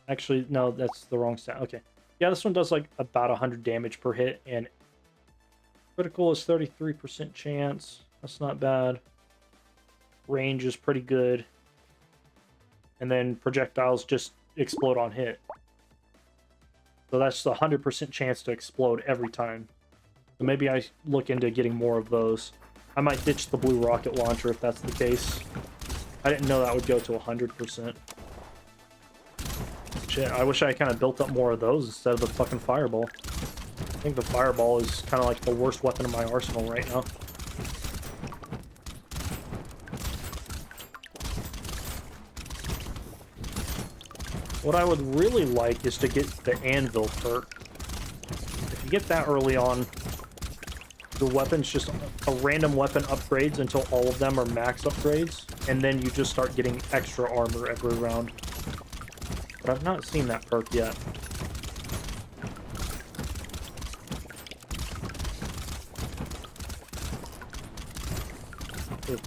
Actually, no, that's the wrong stat. Okay. Yeah, this one does like about 100 damage per hit, and critical is 33% chance. That's not bad. Range is pretty good. And then projectiles just explode on hit. So that's the 100% chance to explode every time. So maybe I look into getting more of those. I might ditch the blue rocket launcher if that's the case. I didn't know that would go to 100%. Shit, I wish I kind of built up more of those instead of the fucking fireball. I think the fireball is kind of like the worst weapon in my arsenal right now. What I would really like is to get the anvil perk. If you get that early on, the weapon's just a random weapon upgrades until all of them are max upgrades, and then you just start getting extra armor every round. But I've not seen that perk yet.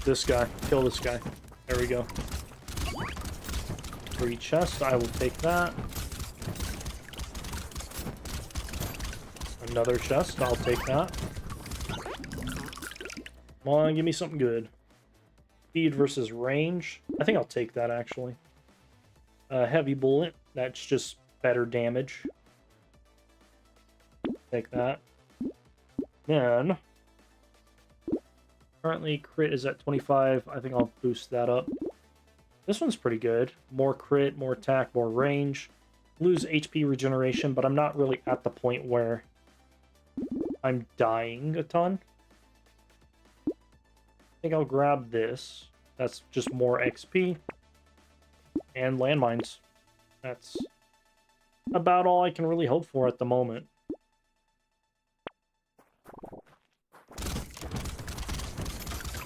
This guy. Kill this guy. There we go. Free chest. I will take that. Another chest. I'll take that. Come on, give me something good. Speed versus range. I think I'll take that, actually. Heavy bullet. That's just better damage. Take that. Then, currently crit is at 25. I think I'll boost that up. This one's pretty good. More crit, more attack, more range. Lose HP regeneration, but I'm not really at the point where I'm dying a ton. I think I'll grab this. That's just more XP. And landmines. That's about all I can really hope for at the moment.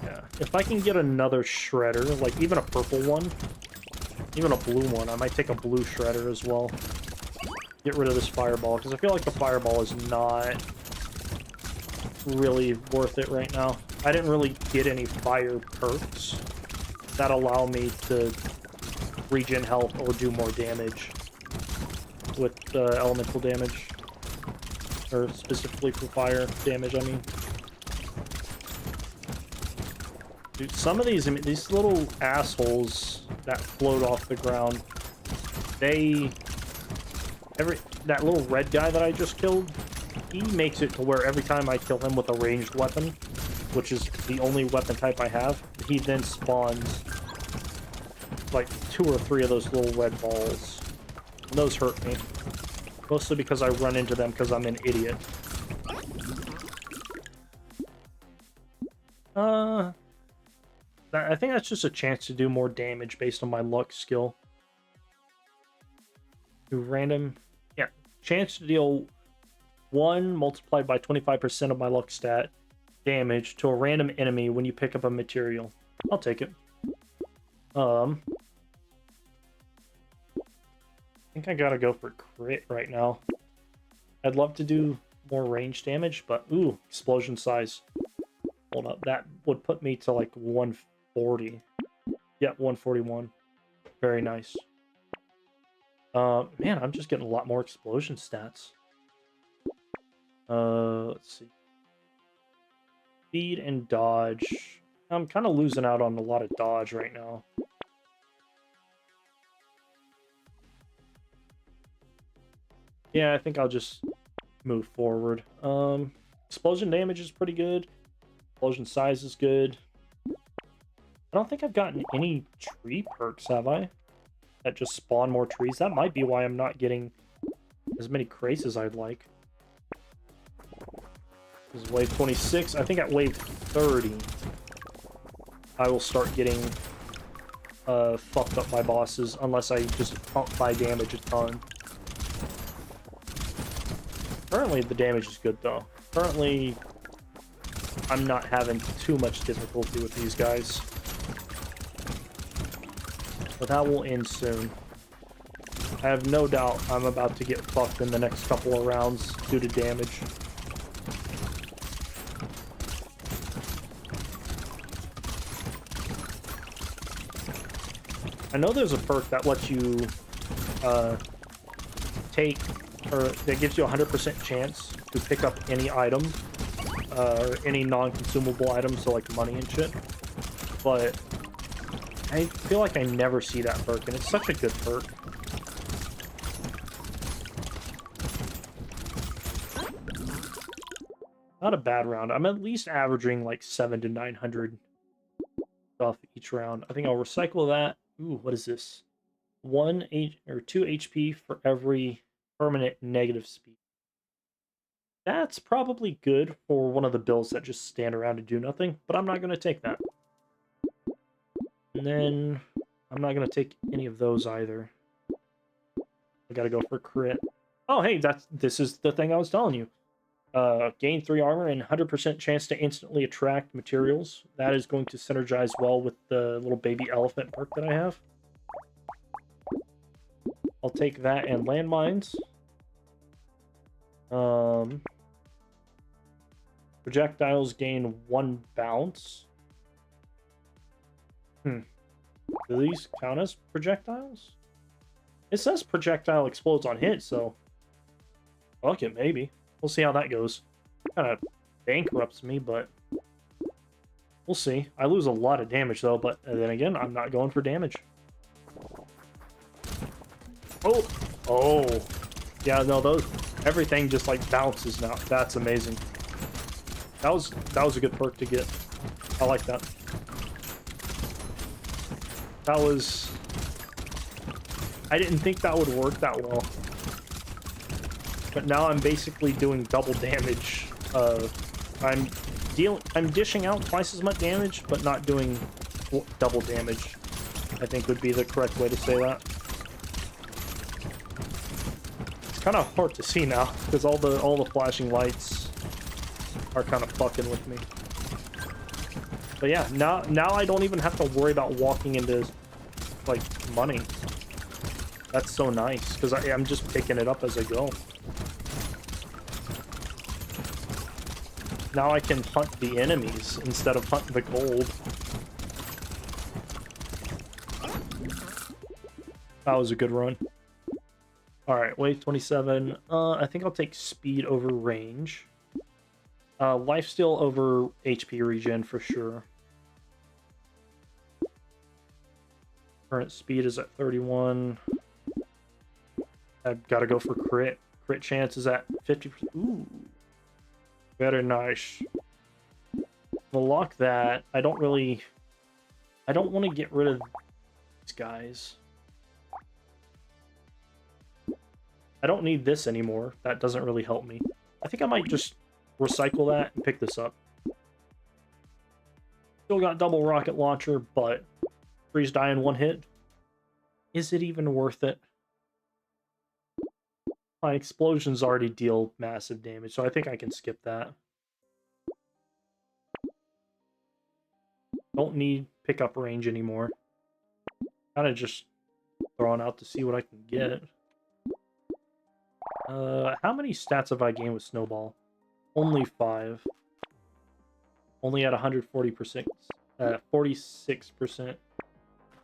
Yeah, if I can get another shredder, like even a purple one, even a blue one, I might take a blue shredder as well. Get rid of this fireball, because I feel like the fireball is not really worth it right now. I didn't really get any fire perks that allow me to regen health or do more damage with elemental damage. Or specifically for fire damage, I mean. Dude, some of these little assholes that float off the ground, that little red guy that I just killed, he makes it to where every time I kill him with a ranged weapon, which is the only weapon type I have, he then spawns like 2 or 3 of those little red balls. And those hurt me. Mostly because I run into them because I'm an idiot. I think that's just a chance to do more damage based on my luck skill. Do random... Yeah, chance to deal 1 multiplied by 25% of my luck stat damage to a random enemy when you pick up a material. I'll take it. I think I gotta go for crit right now. I'd love to do more range damage, but ooh, explosion size. Hold up, that would put me to like 140. Yeah, 141. Very nice. Man, I'm just getting a lot more explosion stats. Let's see. Speed and dodge. I'm kind of losing out on a lot of dodge right now. Yeah, I think I'll just move forward. Explosion damage is pretty good. Explosion size is good. I don't think I've gotten any tree perks, have I? That just spawn more trees. That might be why I'm not getting as many crates as I'd like. This is wave 26. I think at wave 30, I will start getting fucked up by bosses, unless I just pump my damage a ton. Currently, the damage is good, though. Currently, I'm not having too much difficulty with these guys. But that will end soon. I have no doubt I'm about to get fucked in the next couple of rounds due to damage. I know there's a perk that lets you take, or that gives you a 100% chance to pick up any item, or any non-consumable items, so like money and shit. But I feel like I never see that perk, and it's such a good perk. Not a bad round. I'm at least averaging like 700 to 900 stuff each round. I think I'll recycle that. Ooh, what is this? 2 HP for every permanent negative speed. That's probably good for one of the builds that just stand around and do nothing, but I'm not going to take that. And then I'm not going to take any of those either. I got to go for crit. Oh, hey, this is the thing I was telling you. Gain 3 armor and 100% chance to instantly attract materials. That is going to synergize well with the little baby elephant perk that I have. I'll take that and landmines. Projectiles gain 1 bounce. Do these count as projectiles? It says projectile explodes on hit, so fuck it, maybe. We'll see how that goes. Kind of bankrupts me, but we'll see. I lose a lot of damage, though, but then again, I'm not going for damage. Oh, oh, yeah. No, those everything just like bounces now. That's amazing. That was a good perk to get. I like that. That was. I didn't think that would work that well, but now I'm basically doing double damage. I'm dishing out twice as much damage, but not doing double damage. I think would be the correct way to say that. It's kind of hard to see now because all the flashing lights are kind of fucking with me. But yeah, now I don't even have to worry about walking into like money. That's so nice because I'm just picking it up as I go. Now I can hunt the enemies instead of hunting the gold. That was a good run. Alright, wave 27. I think I'll take speed over range. Lifesteal over HP regen for sure. Current speed is at 31. I've got to go for crit. Crit chance is at 50%. Ooh. Very nice. We'll lock that. I don't want to get rid of these guys. I don't need this anymore. That doesn't really help me. I think I might just recycle that and pick this up. Still got double rocket launcher, but freeze die in one hit. Is it even worth it? My explosions already deal massive damage, so I think I can skip that. Don't need pickup range anymore. Kind of just throwing out to see what I can get. How many stats have I gained with Snowball? Only 5. Only at 140%, 46%.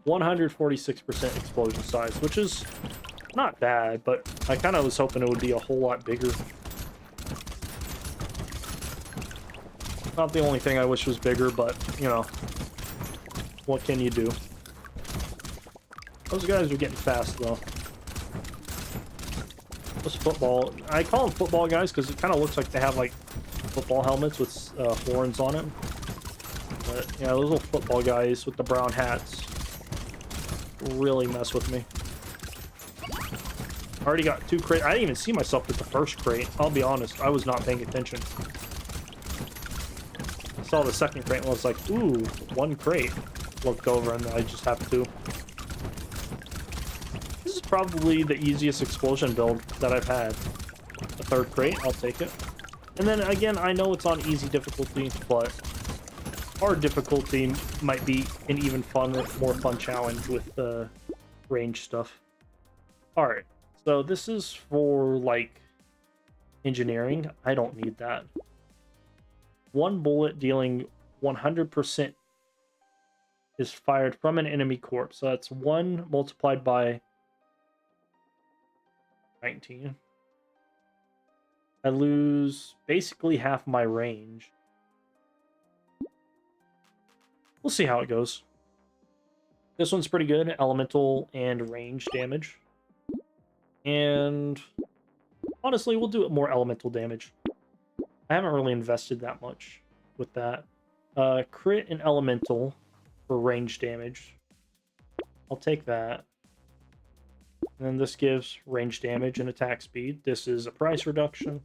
146% explosion size, which is not bad, but I kind of was hoping it would be a whole lot bigger. Not the only thing I wish was bigger, but, you know, what can you do? Those guys are getting fast, though. Those football... I call them football guys because it kind of looks like they have, like, football helmets with horns on it. But, yeah, those little football guys with the brown hats really mess with me. Already got 2 crates. I didn't even see myself with the first crate. I'll be honest, I was not paying attention. I saw the second crate and was like, ooh, 1 crate. Looked over and I just have 2. This is probably the easiest explosion build that I've had. The 3rd crate, I'll take it. And then again, I know it's on easy difficulty, but hard difficulty might be an even more fun challenge with the range stuff. Alright, so this is for, like, engineering. I don't need that. 1 bullet dealing 100% is fired from an enemy corpse. So that's 1 multiplied by 19. I lose basically half my range. We'll see how it goes. This one's pretty good. Elemental and range damage. And honestly, we'll do it more elemental damage. I haven't really invested that much with that. Crit and elemental for range damage. I'll take that. And then this gives range damage and attack speed. This is a price reduction.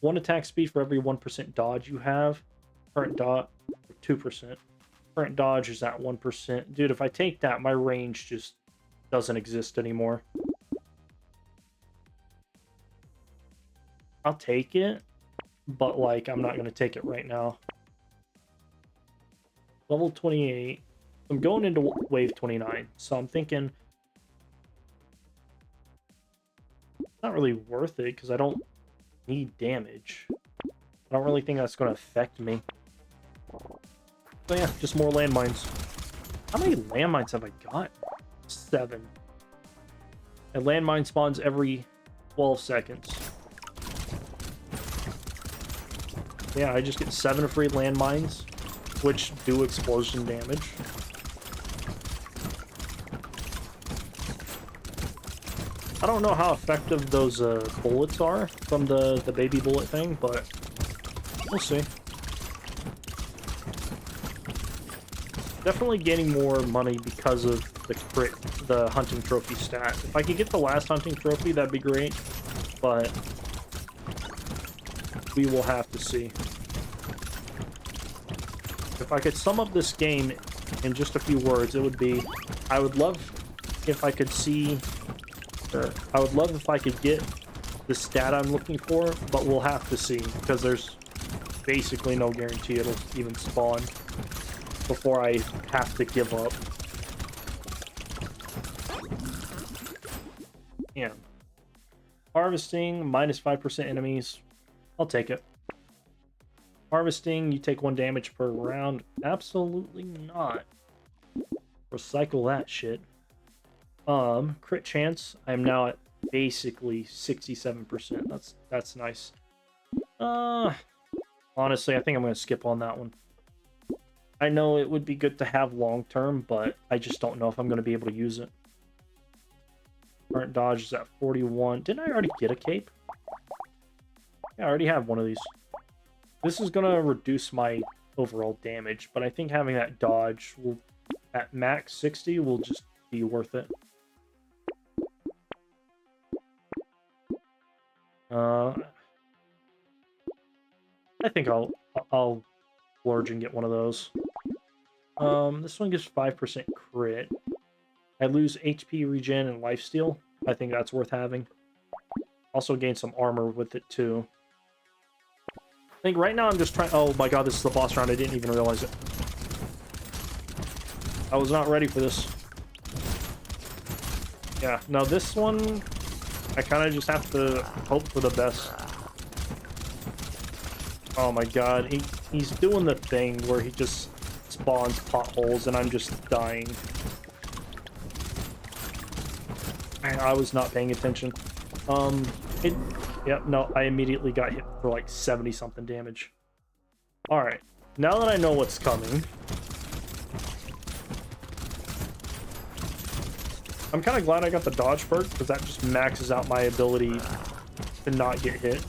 1 attack speed for every 1% dodge you have. Current dodge, 2%. Current dodge is at 1%. Dude, if I take that, my range just doesn't exist anymore. I'll take it, but, like, I'm not going to take it right now. Level 28. I'm going into wave 29, so I'm thinking it's not really worth it because I don't need damage. I don't really think that's going to affect me. So yeah, just more landmines. How many landmines have I got? 7. A landmine spawns every 12 seconds. Yeah, I just get 7 free landmines, which do explosion damage. I don't know how effective those bullets are from the baby bullet thing, but we'll see. Definitely gaining more money because of the hunting trophy stat. If I could get the last hunting trophy, that'd be great, but we will have to see. If I could sum up this game in just a few words, it would be, I would love if I could see, I would love if I could get the stat I'm looking for, but we'll have to see, because there's basically no guarantee it'll even spawn before I have to give up. Yeah. Harvesting, minus 5% enemies. I'll take it. Harvesting, you take 1 damage per round. Absolutely not. Recycle that shit. Crit chance, I'm now at basically 67%. That's nice. Honestly, I think I'm gonna skip on that one. I know it would be good to have long term, but I just don't know if I'm gonna be able to use it. Current dodge is at 41. Didn't I already get a cape? Yeah, I already have one of these. This is gonna reduce my overall damage, but I think having that dodge will, at max 60, will just be worth it. I think I'll splurge and get one of those. This one gives 5% crit. I lose HP regen and lifesteal. I think that's worth having. Also gain some armor with it too. I think right now I'm just trying... Oh my god, this is the boss round. I didn't even realize it. I was not ready for this. Yeah, now this one, I kind of just have to hope for the best. Oh my god, he's doing the thing where he just spawns potholes and I'm just dying. I was not paying attention. Yep, no, I immediately got hit for like 70-something damage. Alright, now that I know what's coming, I'm kind of glad I got the dodge perk, because that just maxes out my ability to not get hit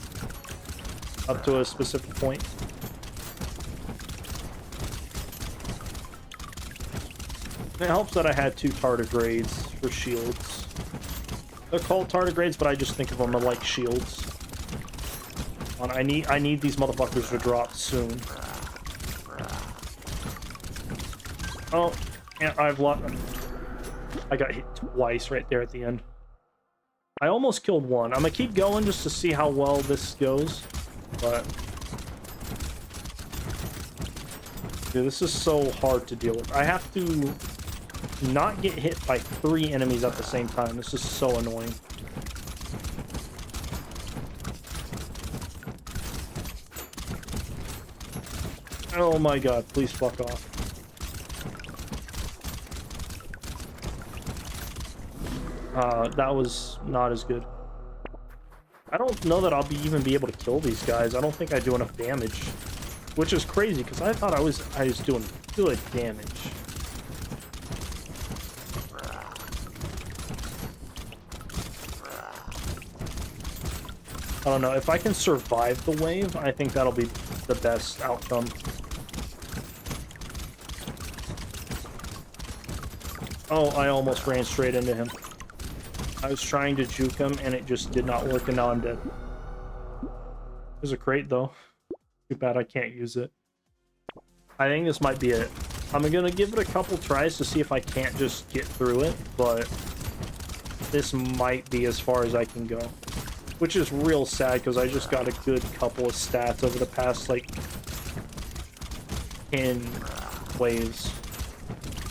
up to a specific point. It helps that I had 2 tardigrades for shields. They're called tardigrades, but I just think of them as like shields. I need these motherfuckers to drop soon. Oh, yeah, I got hit twice right there at the end. I almost killed one. I'm gonna keep going just to see how well this goes, but dude, this is so hard to deal with. I have to not get hit by 3 enemies at the same time. This is so annoying. Oh my god, please fuck off. That was not as good. I don't know that I'll even be able to kill these guys. I don't think I do enough damage. Which is crazy, because I thought I was doing good damage. I don't know. If I can survive the wave, I think that'll be the best outcome. Oh, I almost ran straight into him. I was trying to juke him, and it just did not work, and now I'm dead. There's a crate, though. Too bad I can't use it. I think this might be it. I'm gonna give it a couple tries to see if I can't just get through it, but this might be as far as I can go. Which is real sad, because I just got a good couple of stats over the past, like, 10 waves.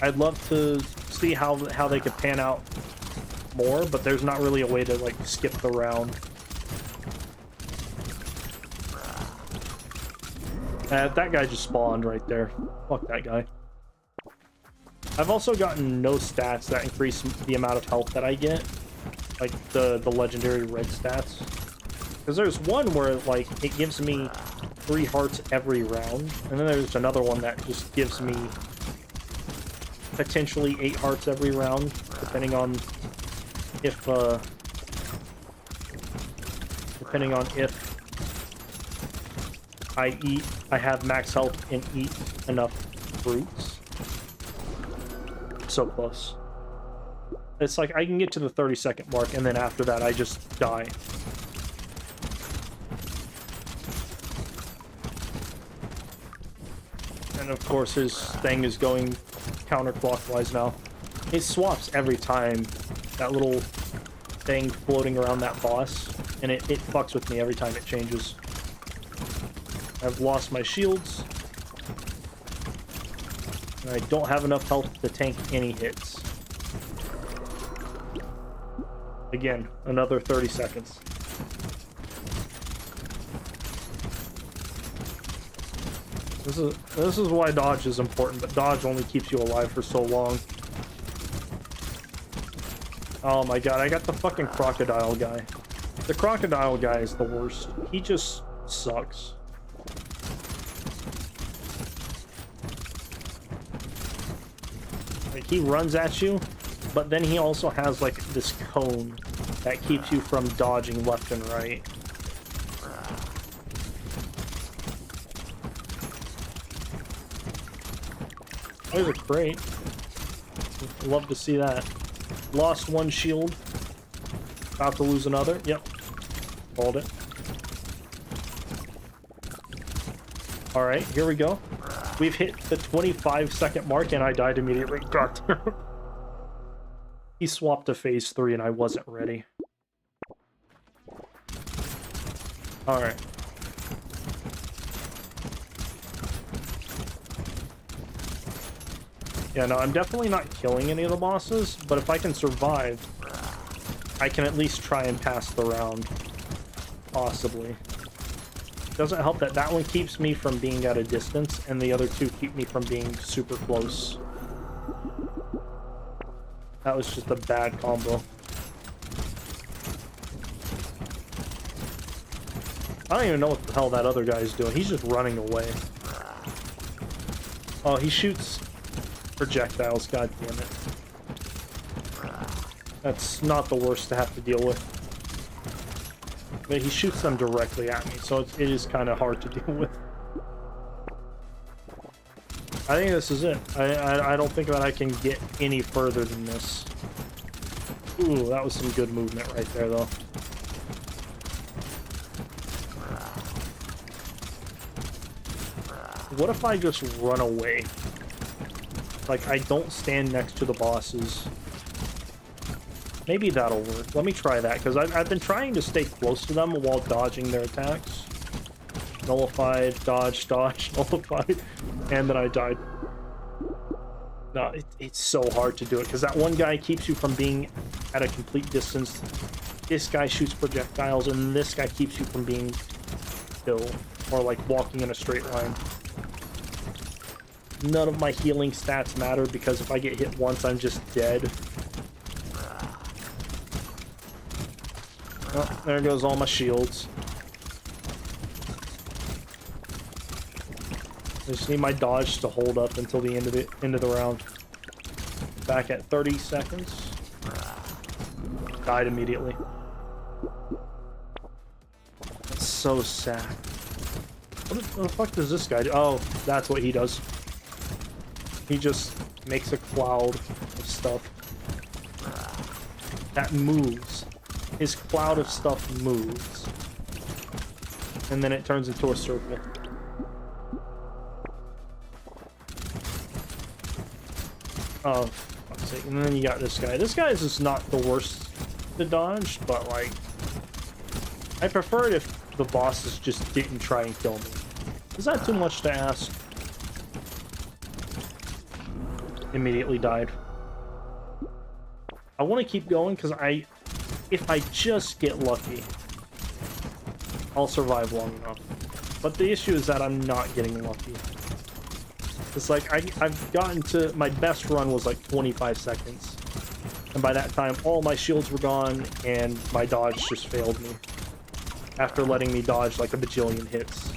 I'd love to see how they could pan out more, but there's not really a way to, like, skip the round. That guy just spawned right there. Fuck that guy. I've also gotten no stats that increase the amount of health that I get. Like, the legendary red stats. Because there's one where, like, it gives me 3 hearts every round. And then there's another one that just gives me potentially 8 hearts every round, depending on if depending on if I have max health and eat enough fruits. So close. It's like I can get to the 30-second mark, and then after that, I just die. And of course, his thing is going counterclockwise now. It swaps every time, that little thing floating around that boss, and it fucks with me every time it changes. I've lost my shields, and I don't have enough health to tank any hits. Again, another 30 seconds. This is why dodge is important, but dodge only keeps you alive for so long. Oh my god, I got the fucking crocodile guy. The crocodile guy is the worst. He just sucks. Like, he runs at you, but then he also has like this cone that keeps you from dodging left and right. There's a crate. Love to see that. Lost one shield. About to lose another. Yep. Hold it. Alright, here we go. We've hit the 25-second mark and I died immediately. God. He swapped to phase 3 and I wasn't ready. Alright. Yeah, no, I'm definitely not killing any of the bosses, but if I can survive, I can at least try and pass the round. Possibly. Doesn't help that that one keeps me from being at a distance, and the other two keep me from being super close. That was just a bad combo. I don't even know what the hell that other guy is doing. He's just running away. Oh, he shoots projectiles, god damn it. That's not the worst to have to deal with. But he shoots them directly at me, so it is kind of hard to deal with. I think this is it. I don't think that I can get any further than this. Ooh, that was some good movement right there, though. What if I just run away? Like, I don't stand next to the bosses. Maybe that'll work. Let me try that, because I've been trying to stay close to them while dodging their attacks. Nullified, dodge, dodge, nullified, and then I died. No, it's so hard to do it, because that one guy keeps you from being at a complete distance. This guy shoots projectiles, and this guy keeps you from being still, or like walking in a straight line. None of my healing stats matter, because if I get hit once, I'm just dead. Oh, there goes all my shields. I just need my dodge to hold up until the end of the round. Back at 30 seconds. Died immediately. That's so sad. What the fuck does this guy do? Oh, that's what he does. He just makes a cloud of stuff that moves. His cloud of stuff moves. And then it turns into a circle. Oh, fuck's sake. And then you got this guy. This guy is just not the worst to dodge, but like, I prefer it if the bosses just didn't try and kill me. Is that too much to ask? Immediately died. I want to keep going because if I just get lucky, I'll survive long enough. But the issue is that I'm not getting lucky. It's like I've gotten to my best run was like 25 seconds, and by that time all my shields were gone and my dodge just failed me after letting me dodge like a bajillion hits.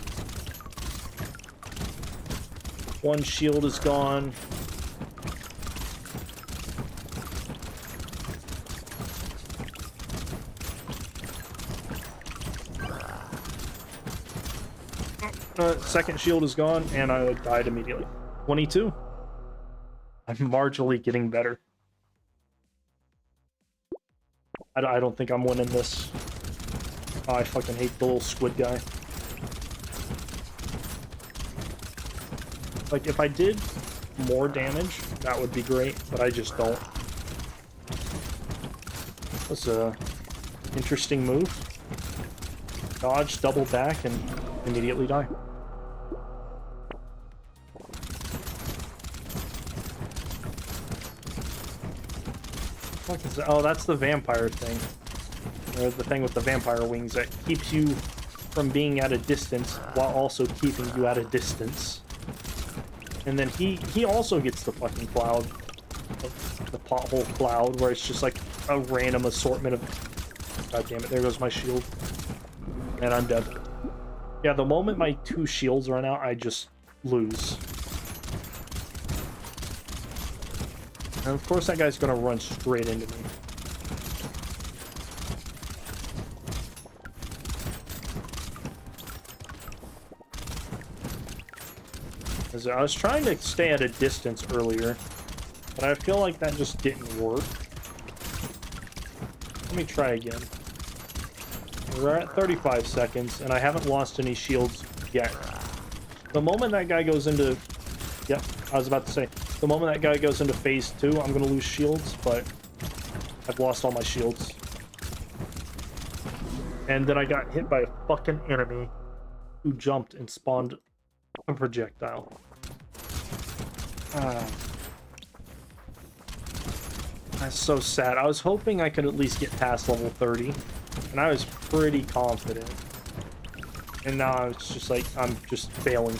One shield is gone. Second shield is gone, and I died immediately. 22. I'm marginally getting better. I don't think I'm winning this. Oh, I fucking hate the little squid guy. Like, if I did more damage, that would be great, but I just don't. That's a interesting move. Dodge, double back, and immediately die. What is that? Oh, that's the vampire thing. Or the thing with the vampire wings that keeps you from being at a distance while also keeping you at a distance. And then he also gets the fucking cloud. The pothole cloud, where it's just like a random assortment of... God damn it, there goes my shield. And I'm dead. Yeah, the moment my 2 shields run out, I just lose. And of course that guy's gonna run straight into me. I was trying to stay at a distance earlier, but I feel like that just didn't work. Let me try again. We're at 35 seconds, and I haven't lost any shields yet. The moment that guy goes into... Yep, I was about to say. The moment that guy goes into phase 2, I'm going to lose shields, but I've lost all my shields. And then I got hit by a fucking enemy who jumped and spawned a projectile. That's so sad. I was hoping I could at least get past level 30, and I was pretty confident. And now it's just like, I'm just failing.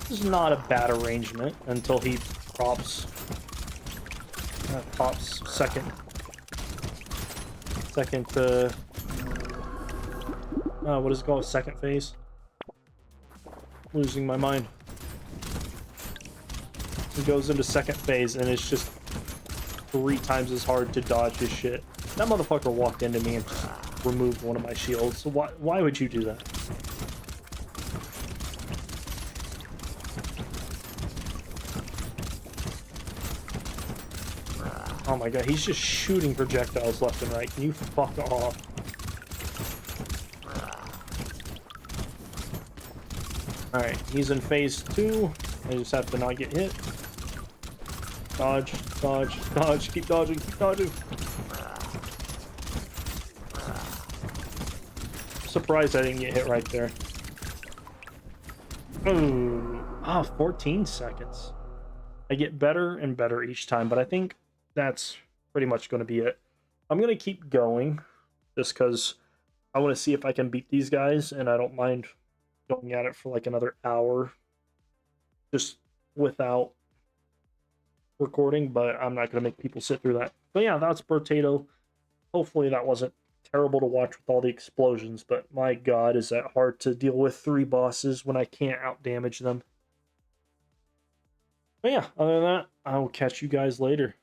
This is not a bad arrangement until he pops second what is it called? Second phase? Losing my mind. He goes into second phase and it's just 3 times as hard to dodge his shit. That motherfucker walked into me and just removed one of my shields. So why would you do that? Oh my god, he's just shooting projectiles left and right. Can you fuck off? Alright, he's in phase 2. I just have to not get hit. Dodge, dodge, dodge, keep dodging, keep dodging. I'm surprised I didn't get hit right there. Ooh. Ah, 14 seconds. I get better and better each time, but I think that's pretty much going to be it. I'm going to keep going just because I want to see if I can beat these guys, and I don't mind going at it for like another hour just without recording, but I'm not going to make people sit through that. But yeah, that's Brotato. Hopefully that wasn't terrible to watch with all the explosions, but my god, is that hard to deal with 3 bosses when I can't outdamage them. But yeah, other than that, I will catch you guys later.